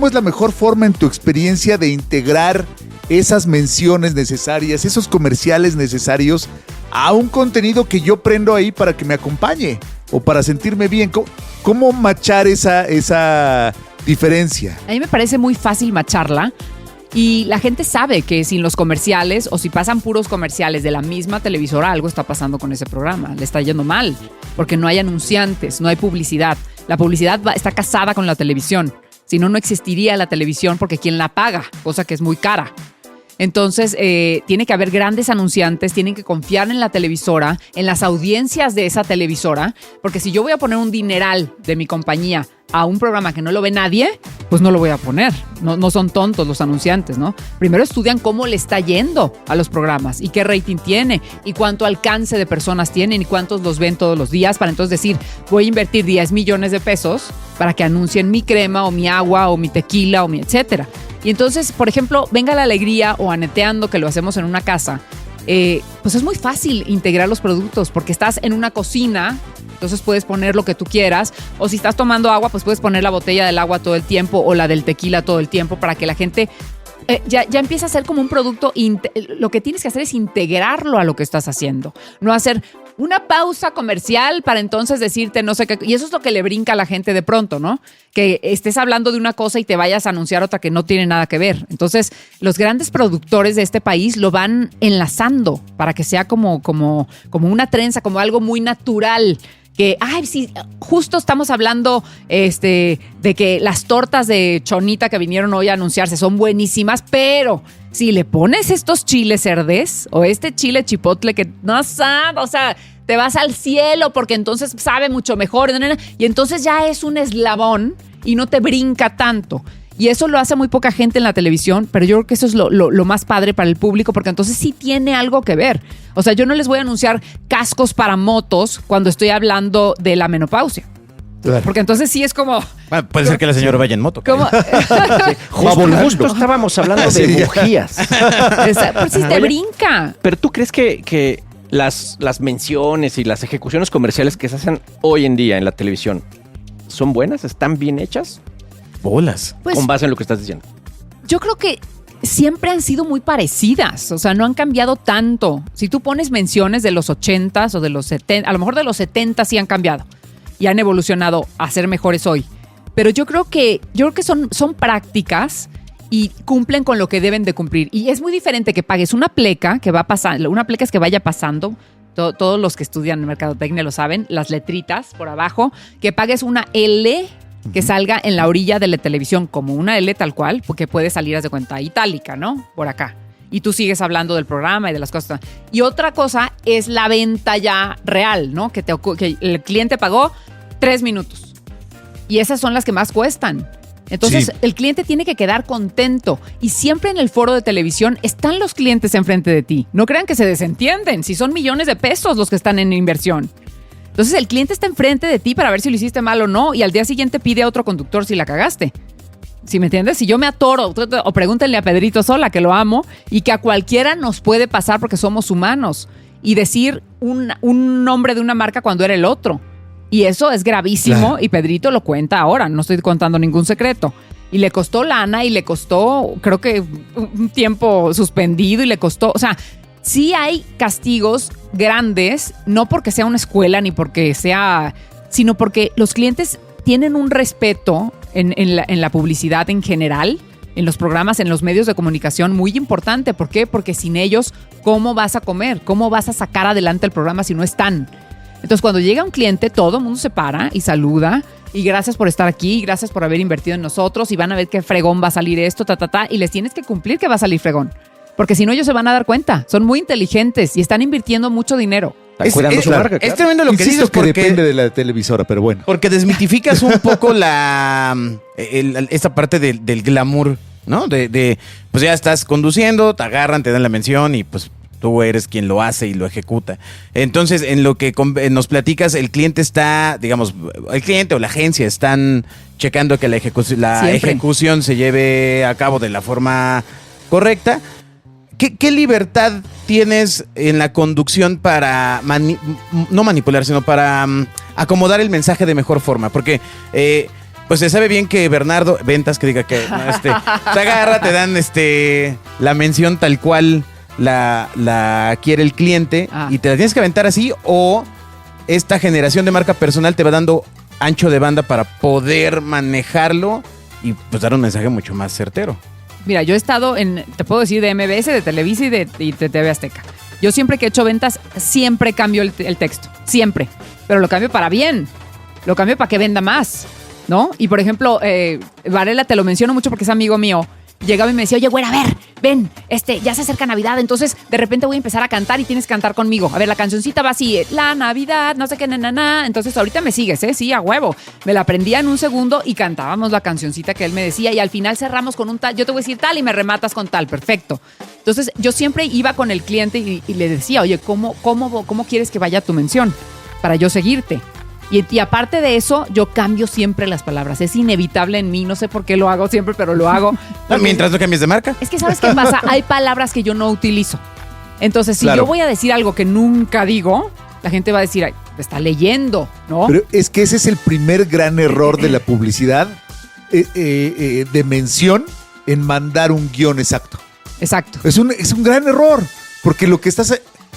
D: es la mejor forma en tu experiencia de integrar esas menciones necesarias, esos comerciales necesarios a un contenido que yo prendo ahí para que me acompañe o para sentirme bien? ¿Cómo machar esa diferencia?
F: A mí me parece muy fácil macharla y la gente sabe que sin los comerciales o si pasan puros comerciales de la misma televisora, algo está pasando con ese programa, le está yendo mal porque no hay anunciantes, no hay publicidad. La publicidad está casada con la televisión, si no, no existiría la televisión porque quien la paga, cosa que es muy cara. Entonces, tiene que haber grandes anunciantes, tienen que confiar en la televisora, en las audiencias de esa televisora, porque si yo voy a poner un dineral de mi compañía a un programa que no lo ve nadie, pues no lo voy a poner. No son tontos los anunciantes, ¿no? Primero estudian cómo le está yendo a los programas y qué rating tiene y cuánto alcance de personas tienen y cuántos los ven todos los días para entonces decir, voy a invertir 10 millones de pesos para que anuncien mi crema o mi agua o mi tequila o mi etcétera. Y entonces, por ejemplo, Venga la Alegría o Aneteando, que lo hacemos en una casa, pues es muy fácil integrar los productos porque estás en una cocina, entonces puedes poner lo que tú quieras, o si estás tomando agua, pues puedes poner la botella del agua todo el tiempo o la del tequila todo el tiempo para que la gente ya empiece a ser como un producto. Lo que tienes que hacer es integrarlo a lo que estás haciendo, no hacer una pausa comercial para entonces decirte no sé qué. Y eso es lo que le brinca a la gente de pronto, ¿no? Que estés hablando de una cosa y te vayas a anunciar otra que no tiene nada que ver. Entonces, los grandes productores de este país lo van enlazando para que sea como una trenza, como algo muy natural. Que, sí, justo estamos hablando de que las tortas de Chonita que vinieron hoy a anunciarse son buenísimas, pero si le pones estos chiles cerdes o este chile chipotle que no sabe, o sea, te vas al cielo porque entonces sabe mucho mejor y entonces ya es un eslabón y no te brinca tanto. Y eso lo hace muy poca gente en la televisión, pero yo creo que eso es lo más padre para el público, porque entonces sí tiene algo que ver. O sea, yo no les voy a anunciar cascos para motos cuando estoy hablando de la menopausia. Claro. Porque entonces sí es como...
C: Bueno, puede ser que la señora vaya en moto.
E: Justo estábamos hablando de bujías.
F: Pues sí te brinca.
E: Pero ¿tú crees que las menciones y las ejecuciones comerciales que se hacen hoy en día en la televisión son buenas? ¿Están bien hechas?
C: Bolas.
F: Pues,
E: con base en lo que estás diciendo.
F: Yo creo que siempre han sido muy parecidas, o sea, no han cambiado tanto. Si tú pones menciones de los 80s o de los 70, a lo mejor de los 70 sí han cambiado y han evolucionado a ser mejores hoy. Pero yo creo que son prácticas y cumplen con lo que deben de cumplir. Y es muy diferente que pagues una pleca que va pasando, una pleca es que vaya pasando. Todos los que estudian mercadotecnia lo saben, las letritas por abajo, que pagues una L que salga en la orilla de la televisión como una L tal cual, porque puede salir, haz de cuenta, itálica, ¿no? Por acá. Y tú sigues hablando del programa y de las cosas. Y otra cosa es la venta ya real, ¿no? Que el cliente pagó 3 minutos. Y esas son las que más cuestan. Entonces, sí, el cliente tiene que quedar contento. Y siempre en el foro de televisión están los clientes enfrente de ti. No crean que se desentienden, si son millones de pesos los que están en inversión. Entonces el cliente está enfrente de ti para ver si lo hiciste mal o no, y al día siguiente pide a otro conductor si la cagaste. ¿Sí me entiendes? Si yo me atoro, o pregúntenle a Pedrito Sola, que lo amo, y que a cualquiera nos puede pasar porque somos humanos, y decir un nombre de una marca cuando era el otro. Y eso es gravísimo, claro. Y Pedrito lo cuenta ahora, no estoy contando ningún secreto. Y le costó lana y le costó, creo que un tiempo suspendido y le costó, o sea... Sí hay castigos grandes, no porque sea una escuela ni porque sea, sino porque los clientes tienen un respeto en la publicidad en general, en los programas, en los medios de comunicación muy importante. ¿Por qué? Porque sin ellos, ¿cómo vas a comer? ¿Cómo vas a sacar adelante el programa si no están? Entonces, cuando llega un cliente, todo el mundo se para y saluda. Y gracias por estar aquí, gracias por haber invertido en nosotros. Y van a ver qué fregón va a salir esto, y les tienes que cumplir que va a salir fregón. Porque si no, ellos se van a dar cuenta. Son muy inteligentes y están invirtiendo mucho dinero.
C: Es tremendo lo que dices,
D: porque depende de la televisora, pero bueno.
C: Porque desmitificas un poco esta parte del glamour, ¿no? Pues ya estás conduciendo, te agarran, te dan la mención y pues tú eres quien lo hace y lo ejecuta. Entonces, en lo que nos platicas, el cliente está, digamos, el cliente o la agencia están checando que la ejecución se lleve a cabo de la forma correcta. ¿Qué libertad tienes en la conducción para no manipular, sino para acomodar el mensaje de mejor forma? Porque pues se sabe bien que Bernardo Ventas, que diga que te agarra, te dan la mención tal cual la quiere el cliente y te la tienes que aventar así, o esta generación de marca personal te va dando ancho de banda para poder manejarlo y pues dar un mensaje mucho más certero.
F: Mira, yo he estado te puedo decir, de MBS, de Televisa y de TV Azteca. Yo siempre que he hecho ventas, siempre cambio el texto. Siempre. Pero lo cambio para bien. Lo cambio para que venda más, ¿no? Y por ejemplo, Varela te lo menciono mucho porque es amigo mío. llegaba y me decía, oye, güera, a ver, ven, ya se acerca Navidad, entonces de repente voy a empezar a cantar y tienes que cantar conmigo. A ver, la cancioncita va así, la Navidad, no sé qué, entonces ahorita me sigues, sí, a huevo. Me la aprendía en un segundo y cantábamos la cancioncita que él me decía y al final cerramos con un tal, yo te voy a decir tal y me rematas con tal, perfecto. Entonces yo siempre iba con el cliente y le decía, oye, ¿cómo quieres que vaya tu mención para yo seguirte? Y aparte de eso, yo cambio siempre las palabras. Es inevitable en mí, no sé por qué lo hago siempre, pero lo hago.
C: Mientras no cambies de marca.
F: Es que ¿sabes qué pasa? Hay palabras que yo no utilizo. Entonces, si
D: Claro.
F: yo voy a decir algo que nunca digo, la gente va a decir, ay, está leyendo, ¿no?
D: Pero es que ese es el primer gran error de la publicidad de mención en mandar un guión exacto.
F: Exacto.
D: Es un gran error, porque lo que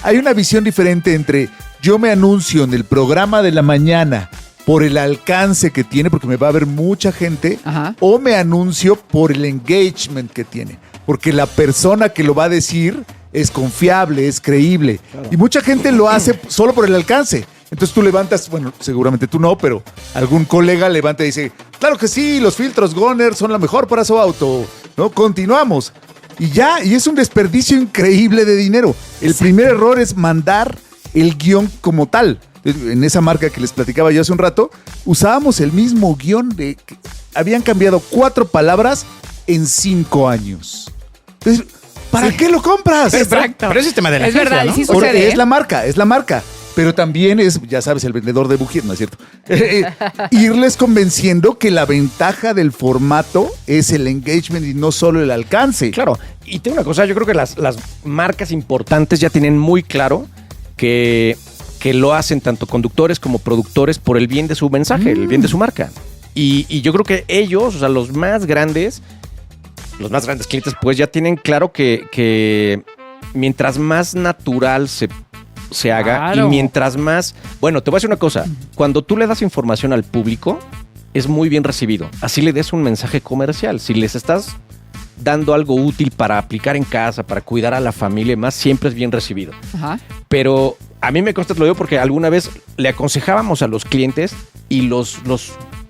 D: hay una visión diferente entre yo me anuncio en el programa de la mañana por el alcance que tiene, porque me va a ver mucha gente,
F: Ajá.
D: o me anuncio por el engagement que tiene, porque la persona que lo va a decir es confiable, es creíble. Claro. Y mucha gente lo hace solo por el alcance. Entonces tú levantas, bueno, seguramente tú no, pero algún colega levanta y dice, claro que sí, los filtros Goner son la mejor para su auto, ¿no? Continuamos. Y es un desperdicio increíble de dinero. El primer error es mandar el guión como tal. En esa marca que les platicaba yo hace un rato, usábamos el mismo guión habían cambiado 4 palabras en 5 años. Entonces, ¿para qué lo compras?
F: Exacto.
C: Pero es sistema de la
F: Es
C: agencia,
F: verdad,
C: ¿no?
F: y sí
D: Porque
F: sucede.
D: es la marca. Pero también es, ya sabes, el vendedor de bujías, ¿no es cierto? Irles convenciendo que la ventaja del formato es el engagement y no solo el alcance.
E: Claro, y tengo una cosa, yo creo que las marcas importantes ya tienen muy claro que lo hacen tanto conductores como productores por el bien de su mensaje, el bien de su marca. Y yo creo que ellos, o sea, los más grandes clientes, pues ya tienen claro que mientras más natural se haga,
F: Claro.
E: y mientras más... Bueno, te voy a decir una cosa. Cuando tú le das información al público, es muy bien recibido. Así le des un mensaje comercial. Si les estás dando algo útil para aplicar en casa, para cuidar a la familia y más, siempre es bien recibido.
F: Ajá.
E: Pero a mí me consta, te lo digo porque alguna vez le aconsejábamos a los clientes y los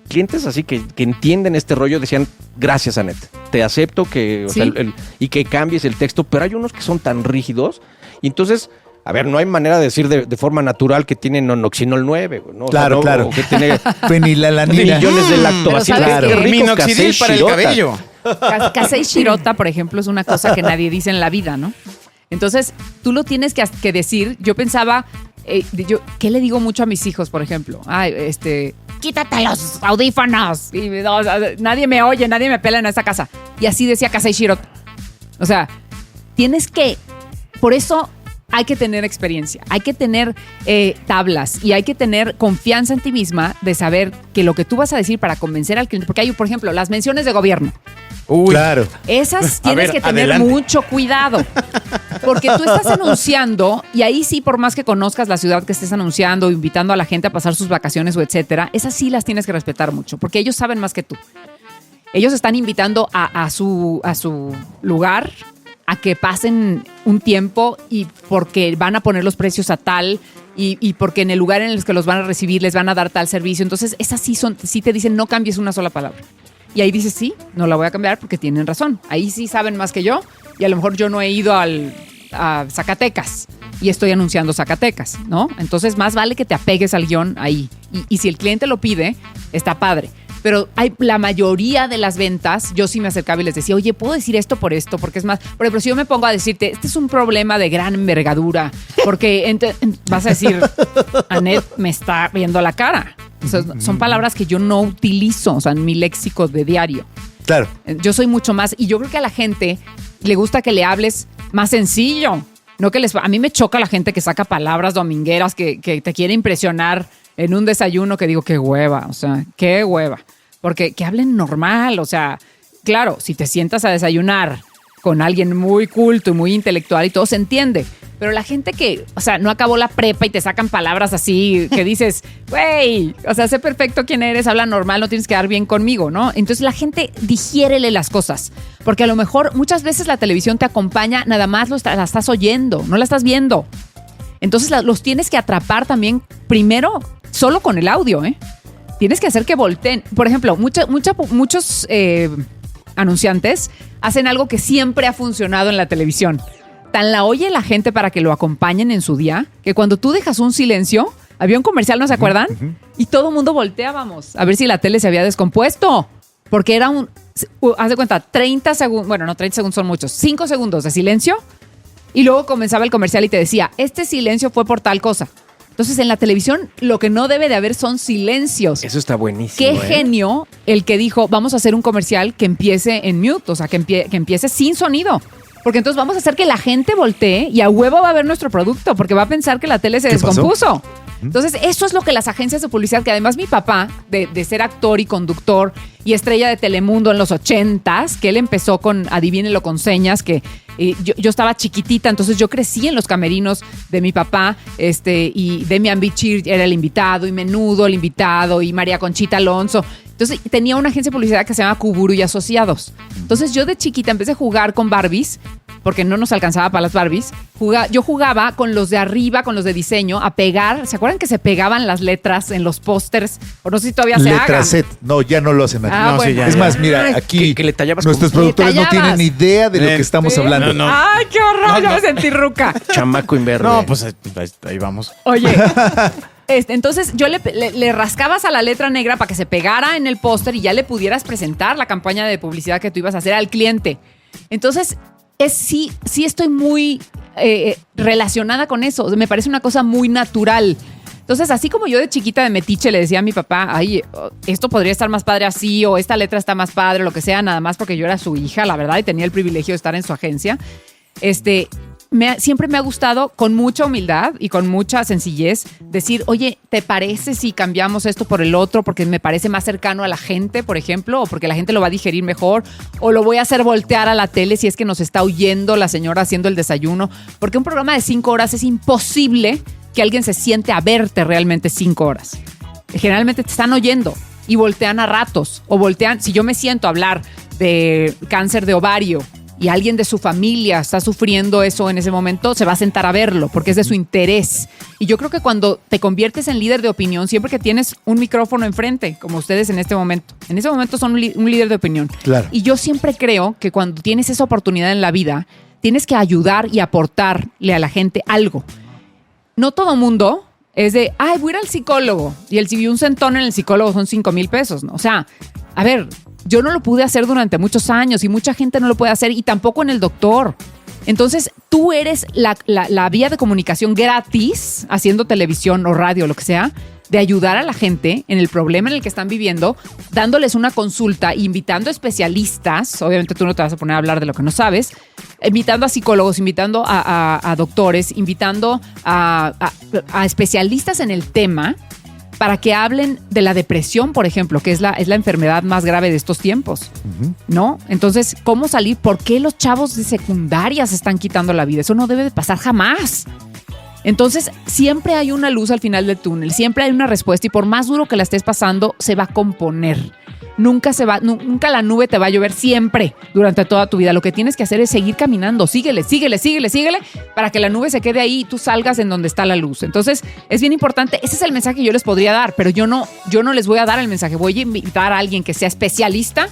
E: clientes así que entienden este rollo decían, gracias, Anet, te acepto que, o
F: Sí.
E: sea, y que cambies el texto, pero hay unos que son tan rígidos y entonces... A ver, no hay manera de decir de forma natural que tiene nonoxinol 9, ¿no?
D: Claro,
E: O sea,
D: claro.
E: O que tiene
D: Fenilalanina.
E: millones de
F: Pero
E: lactobacillus.
F: ¿sabes
E: Claro.
F: qué?
E: Qué rico,
C: Minoxidil
E: Casey
C: para el
E: Shirota.
C: cabello.
F: Casey Shirota, por ejemplo, es una cosa que nadie dice en la vida, ¿no? Entonces, tú lo tienes que decir. Yo pensaba, ¿qué le digo mucho a mis hijos, por ejemplo? Quítate los audífonos. Y, nadie me oye, nadie me pela en esta casa. Y así decía Casey Shirota. O sea, tienes que... Por eso... Hay que tener experiencia, hay que tener tablas y hay que tener confianza en ti misma de saber que lo que tú vas a decir para convencer al cliente, porque hay, por ejemplo, las menciones de gobierno.
C: Uy.
D: Claro.
F: Esas tienes
C: ver,
F: que tener
C: adelante.
F: mucho cuidado, porque tú estás anunciando y ahí sí, por más que conozcas la ciudad que estés anunciando, invitando a la gente a pasar sus vacaciones o etcétera, esas sí las tienes que respetar mucho, porque ellos saben más que tú. Ellos están invitando a su lugar a que pasen un tiempo y porque van a poner los precios a tal y porque en el lugar en el que los van a recibir les van a dar tal servicio. Entonces, esas sí te dicen no cambies una sola palabra. Y ahí dices, sí, no la voy a cambiar porque tienen razón. Ahí sí saben más que yo y a lo mejor yo no he ido a Zacatecas y estoy anunciando Zacatecas, ¿no? Entonces, más vale que te apegues al guión ahí. Y si el cliente lo pide, está padre. Pero la mayoría de las ventas, yo sí me acercaba y les decía, oye, ¿puedo decir esto por esto? Porque es más, por ejemplo, si yo me pongo a decirte, este es un problema de gran envergadura, porque vas a decir, Anet me está viendo la cara. O sea, son palabras que yo no utilizo, o sea, en mi léxico de diario.
D: Claro.
F: Yo soy mucho más, y yo creo que a la gente le gusta que le hables más sencillo. No que a mí me choca la gente que saca palabras domingueras, que te quiere impresionar en un desayuno, que digo, qué hueva, o sea, qué hueva. Porque que hablen normal, o sea, claro, si te sientas a desayunar con alguien muy culto y muy intelectual y todo se entiende. Pero la gente que, o sea, no acabó la prepa y te sacan palabras así, que dices, güey, o sea, sé perfecto quién eres, habla normal, no tienes que dar bien conmigo, ¿no? Entonces la gente digiérele las cosas. Porque a lo mejor muchas veces la televisión te acompaña, nada más la estás oyendo, no la estás viendo. Entonces los tienes que atrapar también primero solo con el audio, ¿eh? Tienes que hacer que volteen. Por ejemplo, muchos anunciantes hacen algo que siempre ha funcionado en la televisión. Tan la oye la gente para que lo acompañen en su día, que cuando tú dejas un silencio, había un comercial, ¿no se acuerdan? Y todo el mundo volteábamos a ver si la tele se había descompuesto. Porque era haz de cuenta, 30 segundos, bueno, no 30 segundos son muchos, 5 segundos de silencio. Y luego comenzaba el comercial y te decía, este silencio fue por tal cosa. Entonces, en la televisión, lo que no debe de haber son silencios.
E: Eso está buenísimo.
F: Qué genio el que dijo, vamos a hacer un comercial que empiece en mute, o sea, que empiece sin sonido. Porque entonces vamos a hacer que la gente voltee y a huevo va a ver nuestro producto, porque va a pensar que la tele se descompuso. Entonces, eso es lo que las agencias de publicidad, que además mi papá, de ser actor y conductor y estrella de Telemundo en los 80s, que él empezó con Adivínelo con señas, que yo estaba chiquitita, entonces yo crecí en los camerinos de mi papá, y Demian Bichir era el invitado, y Menudo el invitado, y María Conchita Alonso. Entonces tenía una agencia de publicidad que se llama Kuburu y Asociados. Entonces yo de chiquita empecé a jugar con Barbies, porque no nos alcanzaba para las Barbies. Yo jugaba con los de arriba, con los de diseño, a pegar. ¿Se acuerdan que se pegaban las letras en los pósters? O no sé si todavía se haga.
D: Letraset. No, ya no lo hacen aquí.
F: Ah,
D: No,
F: bueno.
D: sí, ya, es más, mira, aquí
E: Que le tallabas
D: nuestros
E: con-
D: productores no
F: Le tallabas.
D: tienen ni idea de lo que estamos hablando.
C: No.
F: ¡Ay, qué horror! Ya me sentí ruca.
E: Chamaco inverde.
C: No, pues ahí vamos.
F: Oye, entonces yo le rascabas a la letra negra para que se pegara en el póster y ya le pudieras presentar la campaña de publicidad que tú ibas a hacer al cliente. Entonces, sí estoy muy relacionada con eso. Me parece una cosa muy natural. Entonces, así como yo de chiquita de metiche le decía a mi papá, ay, esto podría estar más padre así, o esta letra está más padre, lo que sea, nada más porque yo era su hija, la verdad, y tenía el privilegio de estar en su agencia. Siempre me ha gustado, con mucha humildad y con mucha sencillez, decir, oye, ¿te parece si cambiamos esto por el otro? Porque me parece más cercano a la gente, por ejemplo, o porque la gente lo va a digerir mejor, o lo voy a hacer voltear a la tele si es que nos está oyendo la señora haciendo el desayuno. Porque un programa de 5 horas es imposible que alguien se siente a verte realmente 5 horas. Generalmente te están oyendo y voltean a ratos, o voltean, si yo me siento a hablar de cáncer de ovario y alguien de su familia está sufriendo eso en ese momento, se va a sentar a verlo porque es de su interés. Y yo creo que cuando te conviertes en líder de opinión, siempre que tienes un micrófono enfrente, como ustedes en este momento son un líder de opinión.
D: Claro.
F: Y yo siempre creo que cuando tienes esa oportunidad en la vida, tienes que ayudar y aportarle a la gente algo. No todo mundo es de, ay, voy a ir al psicólogo. Y un centón en el psicólogo son 5,000 pesos, ¿no? O sea, a ver, yo no lo pude hacer durante muchos años y mucha gente no lo puede hacer y tampoco en el doctor. Entonces, tú eres la vía de comunicación gratis, haciendo televisión o radio, lo que sea, de ayudar a la gente en el problema en el que están viviendo, dándoles una consulta, invitando especialistas. Obviamente tú no te vas a poner a hablar de lo que no sabes, invitando a psicólogos, invitando a doctores, invitando a especialistas en el tema para que hablen de la depresión, por ejemplo, que es la enfermedad más grave de estos tiempos, ¿no? Entonces, ¿cómo salir? ¿Por qué los chavos de secundaria se están quitando la vida? Eso no debe de pasar jamás. Entonces, siempre hay una luz al final del túnel, siempre hay una respuesta y por más duro que la estés pasando, se va a componer. Nunca la nube te va a llover siempre durante toda tu vida. Lo que tienes que hacer es seguir caminando. Síguele para que la nube se quede ahí y tú salgas en donde está la luz. Entonces, es bien importante. Ese es el mensaje que yo les podría dar, pero yo no les voy a dar el mensaje. Voy a invitar a alguien que sea especialista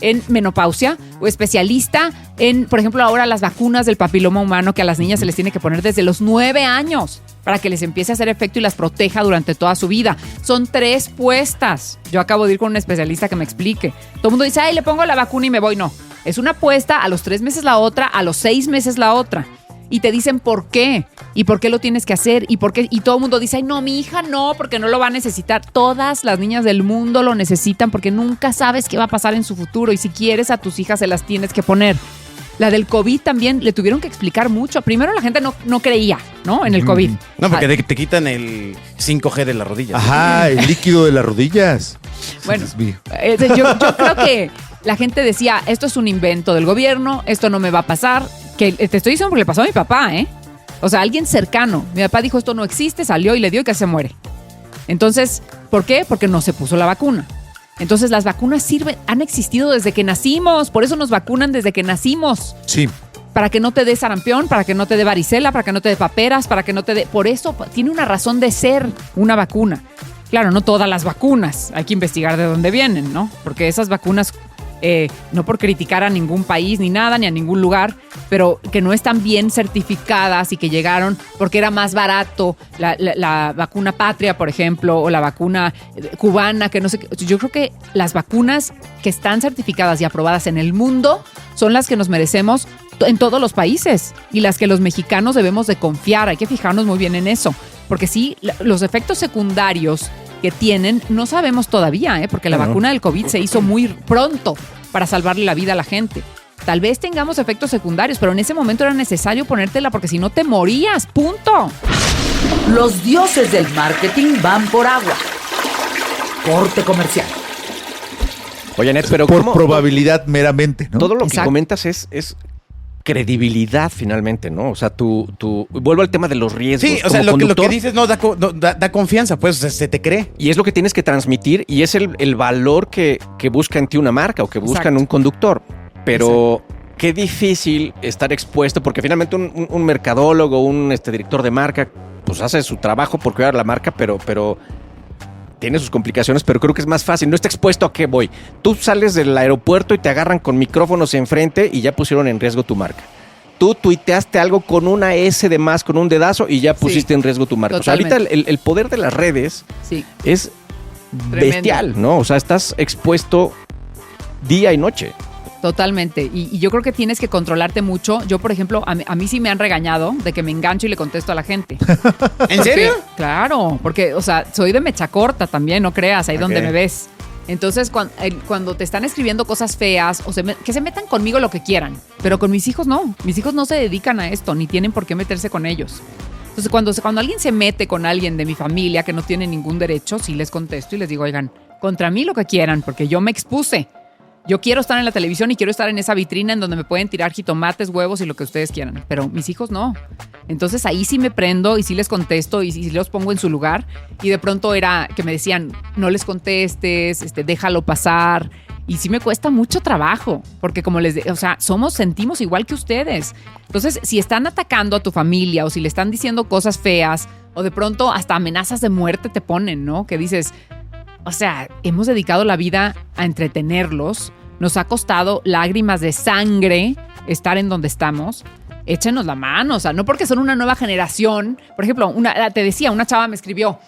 F: en menopausia o especialista en, por ejemplo, ahora las vacunas del papiloma humano que a las niñas se les tiene que poner desde los 9 años para que les empiece a hacer efecto y las proteja durante toda su vida. Son 3 puestas. Yo acabo de ir con un especialista que me explique. Todo el mundo dice, ay, le pongo la vacuna y me voy. No, es una puesta, a los 3 meses la otra, a los 6 meses la otra. Y te dicen por qué, y por qué lo tienes que hacer, y por qué, y todo el mundo dice, ay, no, mi hija no, porque no lo va a necesitar. Todas las niñas del mundo lo necesitan porque nunca sabes qué va a pasar en su futuro, y si quieres a tus hijas se las tienes que poner. La del COVID también le tuvieron que explicar mucho. Primero la gente no creía, ¿no? En el COVID.
C: No, porque te quitan el 5G de las rodillas.
D: Ajá, el líquido de las rodillas.
F: Bueno,
D: Dios mío.
F: yo creo que la gente decía, esto es un invento del gobierno, esto no me va a pasar. Que te estoy diciendo porque le pasó a mi papá, ¿eh? O sea, alguien cercano. Mi papá dijo, esto no existe, salió y le dio y casi se muere. Entonces, ¿por qué? Porque no se puso la vacuna. Entonces, las vacunas han existido desde que nacimos. Por eso nos vacunan desde que nacimos.
D: Sí.
F: Para que no te dé sarampión, para que no te dé varicela, para que no te dé paperas, para que no te dé... Por eso tiene una razón de ser una vacuna. Claro, no todas las vacunas. Hay que investigar de dónde vienen, ¿no? Porque esas vacunas no por criticar a ningún país ni nada, ni a ningún lugar, pero que no están bien certificadas y que llegaron porque era más barato la vacuna patria, por ejemplo, o la vacuna cubana, que no sé qué. Yo creo que las vacunas que están certificadas y aprobadas en el mundo son las que nos merecemos en todos los países y las que los mexicanos debemos de confiar. Hay que fijarnos muy bien en eso, porque sí, los efectos secundarios que tienen no sabemos todavía, porque la vacuna del COVID se hizo muy pronto para salvarle la vida a la gente. Tal vez tengamos efectos secundarios, pero en ese momento era necesario ponértela porque si no te morías, punto.
B: Los dioses del marketing van por agua. Corte comercial.
E: Oye, Net, pero
D: Por
E: ¿cómo?
D: probabilidad meramente, ¿no?
E: Todo lo que
F: Exacto.
E: comentas es credibilidad finalmente, ¿no? O sea, vuelvo al tema de los riesgos.
C: Sí, o sea,
E: como
C: lo que
E: conductor,
C: dices da confianza, pues, o sea, se te cree.
E: y es lo que tienes que transmitir y es el valor que busca en ti una marca o que busca en
F: Exacto.
E: un conductor. Pero qué difícil estar expuesto, porque finalmente un mercadólogo, un director de marca, pues hace su trabajo por cuidar la marca, pero tiene sus complicaciones, pero creo que es más fácil. No está expuesto a qué voy. Tú sales del aeropuerto y te agarran con micrófonos enfrente y ya pusieron en riesgo tu marca. Tú tuiteaste algo con una S de más, con un dedazo y ya pusiste en riesgo tu marca. O sea, ahorita el poder de las redes
F: Sí.
E: es
F: Tremendo.
E: bestial, ¿no? O sea, estás expuesto día y noche.
F: Totalmente. Y yo creo que tienes que controlarte mucho. Yo, por ejemplo, a mí sí me han regañado de que me engancho y le contesto a la gente.
C: ¿En serio?
F: Claro, porque, o sea, soy de mecha corta también, no creas, ahí donde
C: Ok.
F: me ves. Entonces, cuando te están escribiendo cosas feas, o que se metan conmigo lo que quieran, pero con mis hijos no. Mis hijos no se dedican a esto, ni tienen por qué meterse con ellos. Entonces, cuando alguien se mete con alguien de mi familia que no tiene ningún derecho, sí les contesto y les digo, oigan, contra mí lo que quieran, porque yo me expuse. Yo quiero estar en la televisión y quiero estar en esa vitrina en donde me pueden tirar jitomates, huevos y lo que ustedes quieran. Pero mis hijos no. Entonces ahí sí me prendo y sí les contesto y sí los pongo en su lugar. Y de pronto era que me decían, no les contestes, déjalo pasar. Y sí me cuesta mucho trabajo, porque como sentimos igual que ustedes. Entonces, si están atacando a tu familia o si le están diciendo cosas feas o de pronto hasta amenazas de muerte te ponen, ¿no? Que dices, o sea, hemos dedicado la vida a entretenerlos, nos ha costado lágrimas de sangre estar en donde estamos. Échenos la mano, o sea, no porque son una nueva generación. Por ejemplo, te decía, una chava me escribió,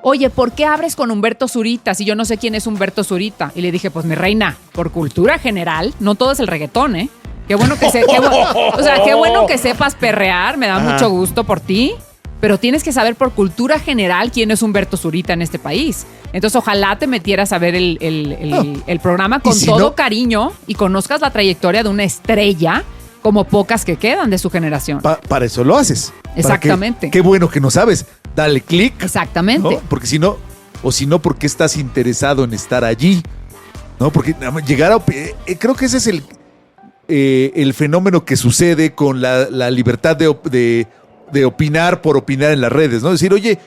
F: oye, ¿por qué abres con Humberto Zurita si yo no sé quién es Humberto Zurita? Y le dije, pues mi reina, por cultura general, no todo es el reggaetón, ¿eh? Qué bueno qué bueno que sepas perrear, me da mucho gusto por ti, pero tienes que saber por cultura general quién es Humberto Zurita en este país. Entonces, ojalá te metieras a ver el programa con
D: si
F: todo
D: no,
F: cariño y conozcas la trayectoria de una estrella como pocas que quedan de su generación.
D: Para eso lo haces.
F: Exactamente.
D: Qué bueno que no sabes. Dale clic.
F: Exactamente.
D: ¿No? Porque si no, ¿por qué estás interesado en estar allí? ¿No? Porque llegar a... creo que ese es el fenómeno que sucede con la libertad de opinar por opinar en las redes, ¿no? Decir, oye,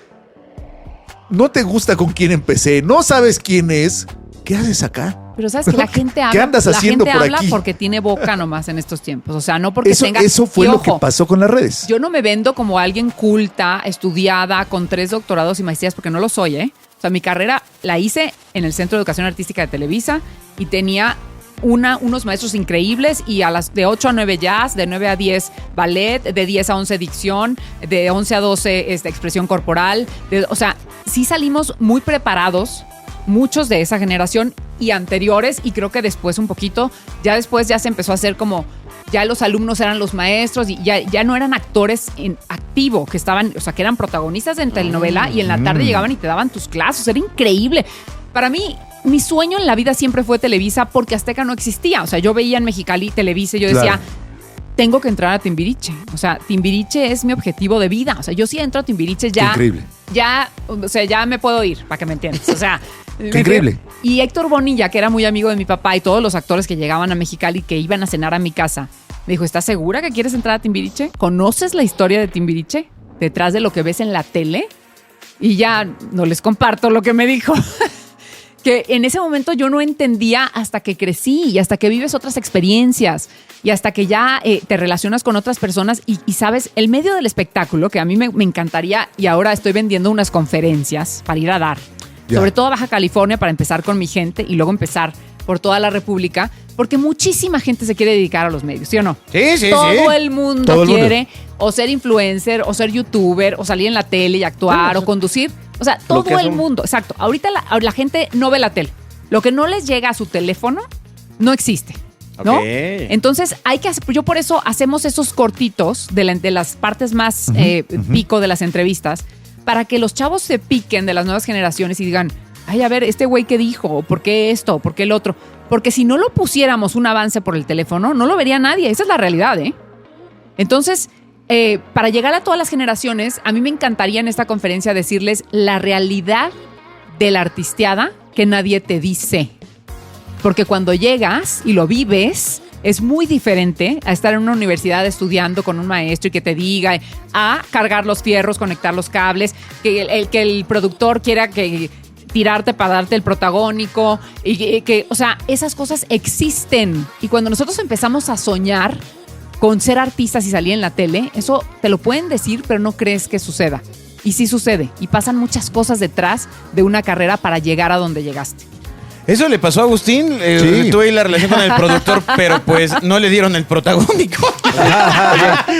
D: no te gusta con quién empecé, no sabes quién es, ¿qué haces acá?
F: Pero sabes que la gente habla,
D: ¿Qué andas haciendo por aquí?
F: porque tiene boca nomás en estos tiempos. O sea, no porque
D: Eso,
F: tenga...
D: eso fue
F: y
D: lo que
F: ojo,
D: pasó con las redes.
F: Yo no me vendo como alguien culta, estudiada, con 3 doctorados y maestrías, porque no lo soy, ¿eh? O sea, mi carrera la hice en el Centro de Educación Artística de Televisa y tenía unos maestros increíbles y de 8 a 9 jazz, de 9 a 10 ballet, de 10 a 11 dicción, de 11 a 12 expresión corporal. O sea, sí salimos muy preparados, muchos de esa generación y anteriores, y creo que después un poquito, ya después ya se empezó a hacer como, ya los alumnos eran los maestros y ya no eran actores en activo, que estaban, o sea, que eran protagonistas en telenovela y en la tarde llegaban y te daban tus clases, era increíble. Para mí, mi sueño en la vida siempre fue Televisa porque Azteca no existía, o sea, yo veía en Mexicali Televisa y yo decía, tengo que entrar a Timbiriche, o sea, Timbiriche es mi objetivo de vida, o sea, yo sí entro a Timbiriche ya,
D: Increíble.
F: ya, o sea, ya me puedo ir, para que me entiendas, o sea...
D: Qué increíble.
F: Y Héctor Bonilla, que era muy amigo de mi papá y todos los actores que llegaban a Mexicali que iban a cenar a mi casa, me dijo, ¿estás segura que quieres entrar a Timbiriche? ¿Conoces la historia de Timbiriche? Detrás de lo que ves en la tele. Y ya no les comparto lo que me dijo. Que en ese momento yo no entendía hasta que crecí y hasta que vives otras experiencias y hasta que ya te relacionas con otras personas y sabes, el medio del espectáculo, que a mí me encantaría y ahora estoy vendiendo unas conferencias para ir a dar.
D: Ya.
F: Sobre todo a Baja California para empezar con mi gente y luego empezar por toda la República, porque muchísima gente se quiere dedicar a los medios, ¿sí o no?
C: Sí.
F: Todo el mundo
D: Todo el mundo.
F: quiere o ser influencer, o ser youtuber, o salir en la tele y actuar, o conducir. O sea,
E: Lo que
F: todo el
E: hacen.
F: mundo. Exacto. Ahorita la gente no ve la tele. Lo que no les llega a su teléfono no existe, ¿no?
C: Ok.
F: Entonces, yo por eso hacemos esos cortitos de las partes más pico de las entrevistas, para que los chavos se piquen de las nuevas generaciones y digan, ay, a ver, este güey qué dijo, ¿por qué esto? ¿Por qué el otro? Porque si no lo pusiéramos un avance por el teléfono, no lo vería nadie. Esa es la realidad, ¿eh? Entonces, para llegar a todas las generaciones, a mí me encantaría en esta conferencia decirles la realidad de la artisteada que nadie te dice. Porque cuando llegas y lo vives, es muy diferente a estar en una universidad estudiando con un maestro y que te diga a cargar los fierros, conectar los cables, que el productor quiera tirarte para darte el protagónico y que, o sea, esas cosas existen. Y cuando nosotros empezamos a soñar con ser artistas y salir en la tele, eso te lo pueden decir, pero no crees que suceda. Y sí sucede. Y pasan muchas cosas detrás de una carrera para llegar a donde llegaste.
C: Eso le pasó a Agustín.
D: Sí.
C: Tuve la relación con el productor, pero pues no le dieron el protagónico.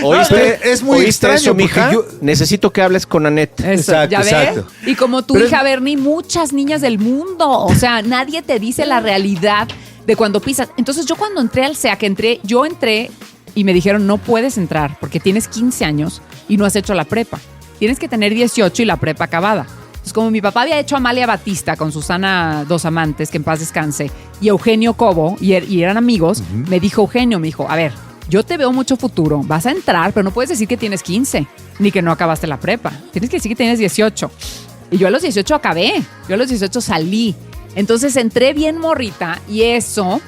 E: ¿Oíste?
D: Pero es muy
E: ¿Oíste
D: extraño
E: eso, mija?
D: porque
E: Necesito que hables con Anette.
F: Eso,
D: Exacto,
F: ¿ya ves?
D: exacto.
F: Y como tu
D: Pero
F: hija Bernie, muchas niñas del mundo. O sea, nadie te dice la realidad de cuando pisas. Entonces yo cuando entré al SEA, yo entré y me dijeron, no puedes entrar porque tienes 15 años y no has hecho la prepa. Tienes que tener 18 y la prepa acabada. Entonces, como mi papá había hecho Amalia Batista con Susana Dos Amantes, que en paz descanse, y Eugenio Cobo, y eran amigos, me dijo, a ver, yo te veo mucho futuro, vas a entrar, pero no puedes decir que tienes 15, ni que no acabaste la prepa. Tienes que decir que tienes 18. Y yo a los 18 acabé, yo a los 18 salí. Entonces entré bien morrita y eso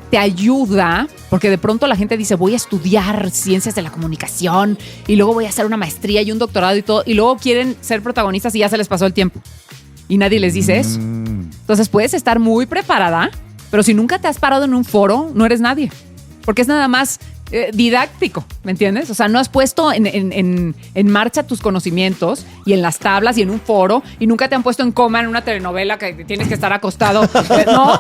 F: te ayuda, porque de pronto la gente dice, voy a estudiar ciencias de la comunicación y luego voy a hacer una maestría y un doctorado y todo, y luego quieren ser protagonistas y ya se les pasó el tiempo. Y nadie les dice eso. Entonces puedes estar muy preparada, pero si nunca te has parado en un foro, no eres nadie. Porque es nada más didáctico, ¿me entiendes? O sea, no has puesto en marcha tus conocimientos y en las tablas y en un foro, y nunca te han puesto en coma en una telenovela que tienes que estar acostado. No,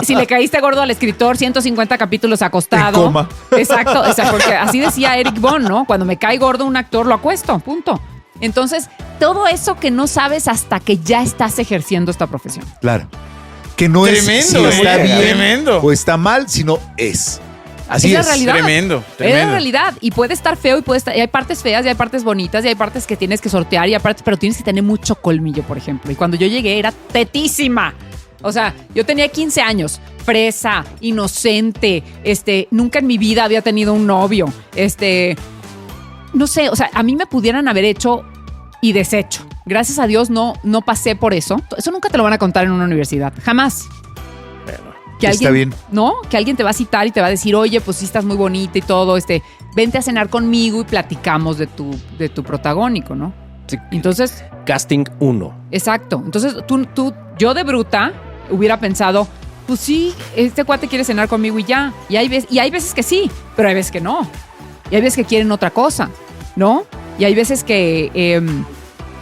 F: si le caíste gordo al escritor, 150 capítulos acostado.
D: En coma.
F: Exacto, porque así decía Eric Bond, ¿no? Cuando me cae gordo un actor, lo acuesto, punto. Entonces, todo eso que no sabes hasta que ya estás ejerciendo esta profesión.
D: Claro. Que no
C: Tremendo,
D: es si está bien
C: tremendo.
D: o está mal, sino es. Así
F: Es
D: es.
F: la realidad.
C: Tremendo.
F: Es la realidad. Y puede estar feo y hay partes feas y hay partes bonitas y hay partes que tienes que sortear pero tienes que tener mucho colmillo, por ejemplo. Y cuando yo llegué era tetísima. O sea, yo tenía 15 años, fresa, inocente, nunca en mi vida había tenido un novio, no sé, o sea, a mí me pudieran haber hecho y deshecho. Gracias a Dios no pasé por eso. Eso nunca te lo van a contar en una universidad, jamás. Que
D: Está bien.
F: ¿No? Que alguien te va a citar y te va a decir, oye, pues sí estás muy bonita y todo, vente a cenar conmigo y platicamos de tu protagónico, ¿no?
E: Sí.
F: Entonces,
E: Casting 1.
F: exacto. Entonces, yo de bruta hubiera pensado, pues sí, este cuate quiere cenar conmigo y ya. Y hay veces que sí, pero hay veces que no. Y hay veces que quieren otra cosa, ¿no? Y hay veces que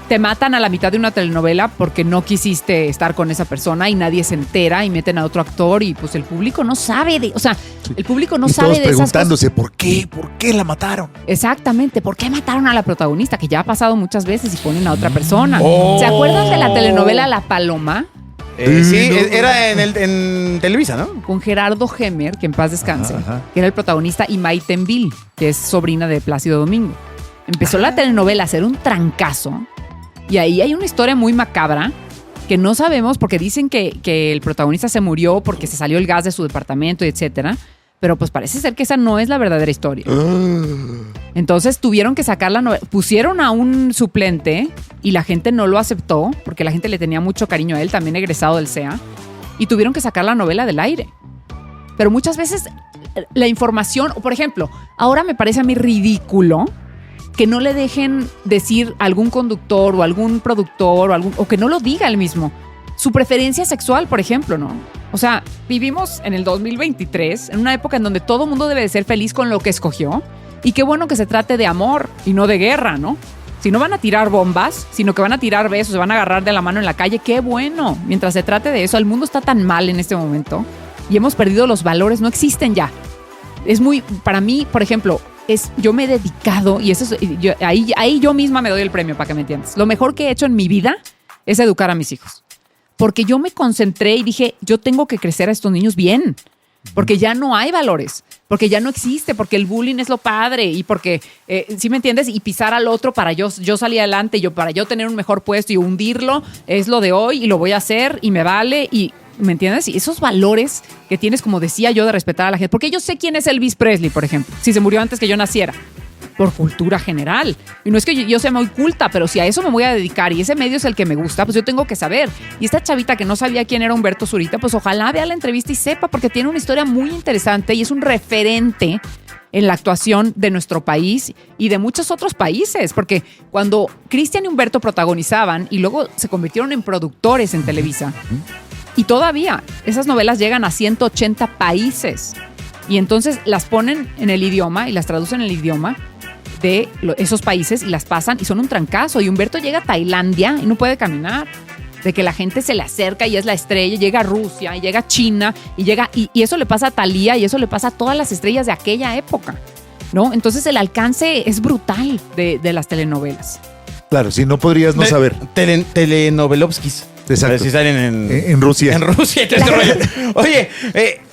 F: te matan a la mitad de una telenovela porque no quisiste estar con esa persona y nadie se entera y meten a otro actor y pues el público no sabe el público no
D: Y
F: sabe
D: todos
F: de esas cosas.
D: preguntándose, ¿por qué la mataron?
F: Exactamente, ¿por qué mataron a la protagonista? Que ya ha pasado muchas veces y ponen a otra persona.
C: Oh.
F: ¿Se acuerdan de la telenovela La Paloma?
C: Sí, era en Televisa, ¿no?
F: Con Gerardo Gemer, que en paz descanse,
D: Ajá.
F: que era el protagonista, y Maite Envil, que es sobrina de Plácido Domingo. Empezó la telenovela a ser un trancazo y ahí hay una historia muy macabra que no sabemos porque dicen que el protagonista se murió porque se salió el gas de su departamento y etcétera, pero pues parece ser que esa no es la verdadera historia. Entonces tuvieron que sacar la novela, pusieron a un suplente y la gente no lo aceptó porque la gente le tenía mucho cariño a él, también egresado del SEA, y tuvieron que sacar la novela del aire. Pero muchas veces la información, por ejemplo, ahora me parece a mí ridículo que no le dejen decir a algún conductor o algún productor o que no lo diga él mismo. Su preferencia sexual, por ejemplo, ¿no? O sea, vivimos en el 2023, en una época en donde todo mundo debe de ser feliz con lo que escogió. Y qué bueno que se trate de amor y no de guerra, ¿no? Si no van a tirar bombas, sino que van a tirar besos, se van a agarrar de la mano en la calle, qué bueno. Mientras se trate de eso, el mundo está tan mal en este momento y hemos perdido los valores, no existen ya. Es muy, para mí, por ejemplo, yo me he dedicado, y eso es, ahí yo misma me doy el premio, para que me entiendas. Lo mejor que he hecho en mi vida es educar a mis hijos. Porque yo me concentré y dije, yo tengo que crecer a estos niños bien. Porque ya no hay valores, porque ya no existe, porque el bullying es lo padre y porque, ¿sí me entiendes? Y pisar al otro para yo salir adelante, para yo tener un mejor puesto y hundirlo es lo de hoy y lo voy a hacer y me vale y, ¿me entiendes? Y esos valores que tienes, como decía yo, de respetar a la gente. Porque yo sé quién es Elvis Presley, por ejemplo, si se murió antes que yo naciera. Por cultura general. Y no es que yo sea muy culta, pero si a eso me voy a dedicar y ese medio es el que me gusta, pues yo tengo que saber. Y esta chavita que no sabía quién era Humberto Zurita, pues ojalá vea la entrevista y sepa, porque tiene una historia muy interesante y es un referente en la actuación de nuestro país y de muchos otros países, porque cuando Cristian y Humberto protagonizaban y luego se convirtieron en productores en Televisa, y todavía esas novelas llegan a 180 países y entonces las ponen en el idioma y las traducen en el idioma de esos países y las pasan y son un trancazo. Y Humberto llega a Tailandia y no puede caminar. De que la gente se le acerca y es la estrella, y llega a Rusia, y llega a China, y eso le pasa a Thalía y eso le pasa a todas las estrellas de aquella época, ¿no? Entonces el alcance es brutal de las telenovelas.
D: Claro, si no podrías no saber.
C: Telenovelovskis.
D: Exacto.
C: Si salen
D: En Rusia.
C: En Rusia. Y todo ese rollo. Oye,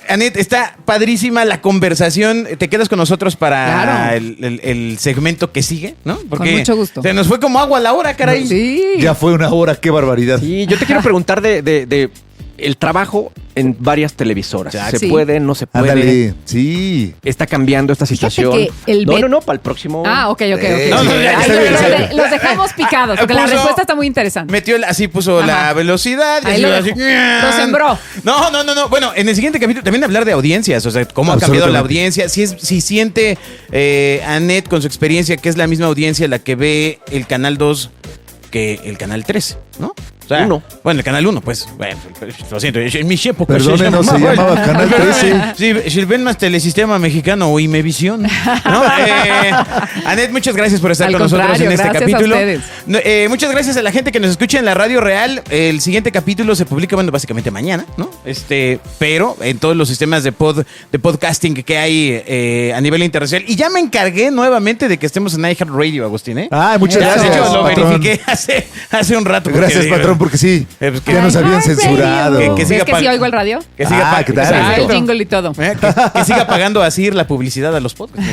C: Anet, está padrísima la conversación. Te quedas con nosotros para
F: Claro.
C: el segmento que sigue, ¿no? Porque
F: Con mucho gusto.
C: se nos fue como agua a la hora, caray.
F: Sí.
D: Ya fue una hora, qué barbaridad.
E: Sí, yo te quiero preguntar de el trabajo en varias televisoras. ¿Se
F: Sí.
E: puede, no se puede?
D: Ándale, sí.
E: ¿Está cambiando esta situación?
F: que el
E: No, para el próximo.
F: Ok.
C: No, no, ya, está bien, está bien.
F: Los dejamos picados, porque la
C: Puso-
F: respuesta está muy interesante.
C: Metió así puso
F: Ajá.
C: la velocidad. Y
F: Ahí
C: así,
F: lo
C: así,
F: dejó. Lo sembró.
C: No. Bueno, en el siguiente capítulo también hablar de audiencias. O sea, cómo ha cambiado la
D: Absolutamente.
C: audiencia. Si siente Anet con su experiencia que es la misma audiencia la que ve el Canal 2 que el Canal 3, ¿no? O sea,
E: Uno.
C: Bueno, el Canal 1, pues. Bueno, lo siento. En mi época
D: Perdónenos, se llamaba Canal 13.
C: Sí, si ven más Telesistema Mexicano o Imevisión. ¿No? Anet, muchas gracias por estar
F: Al
C: con nosotros
F: contrario,
C: en este
F: gracias a
C: capítulo.
F: ustedes.
C: No, muchas gracias a la gente que nos escucha en la Radio Real. El siguiente capítulo se publica, bueno, básicamente mañana, ¿no? Pero en todos los sistemas de podcasting que hay a nivel internacional. Y ya me encargué nuevamente de que estemos en iHeartRadio, Agustín, ¿eh?
D: Muchas
C: Ya,
D: gracias.
C: de hecho, lo
D: patrón.
C: verifiqué hace un rato. porque
D: Gracias,
C: digo,
D: patrón, porque sí.
C: pues que-
D: Ya nos habían
F: iHeartRadio.
D: censurado.
C: Que
F: ¿Ves
C: siga
F: que sí oigo el radio?
C: Que siga
D: ¿qué tal?
C: Exacto.
F: El jingle y todo.
C: Que siga pagando así la publicidad a los podcasts.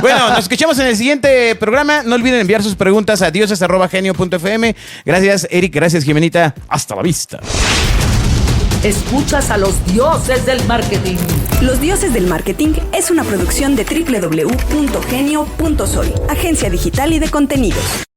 C: Bueno, nos escuchamos en el siguiente programa. No olviden enviar sus preguntas a dioses@genio.fm. Gracias, Eric. Gracias, Jimenita. Hasta la vista.
B: Escuchas a los dioses del marketing.
A: Los Dioses del Marketing es una producción de www.genio.soy, agencia digital y de contenidos.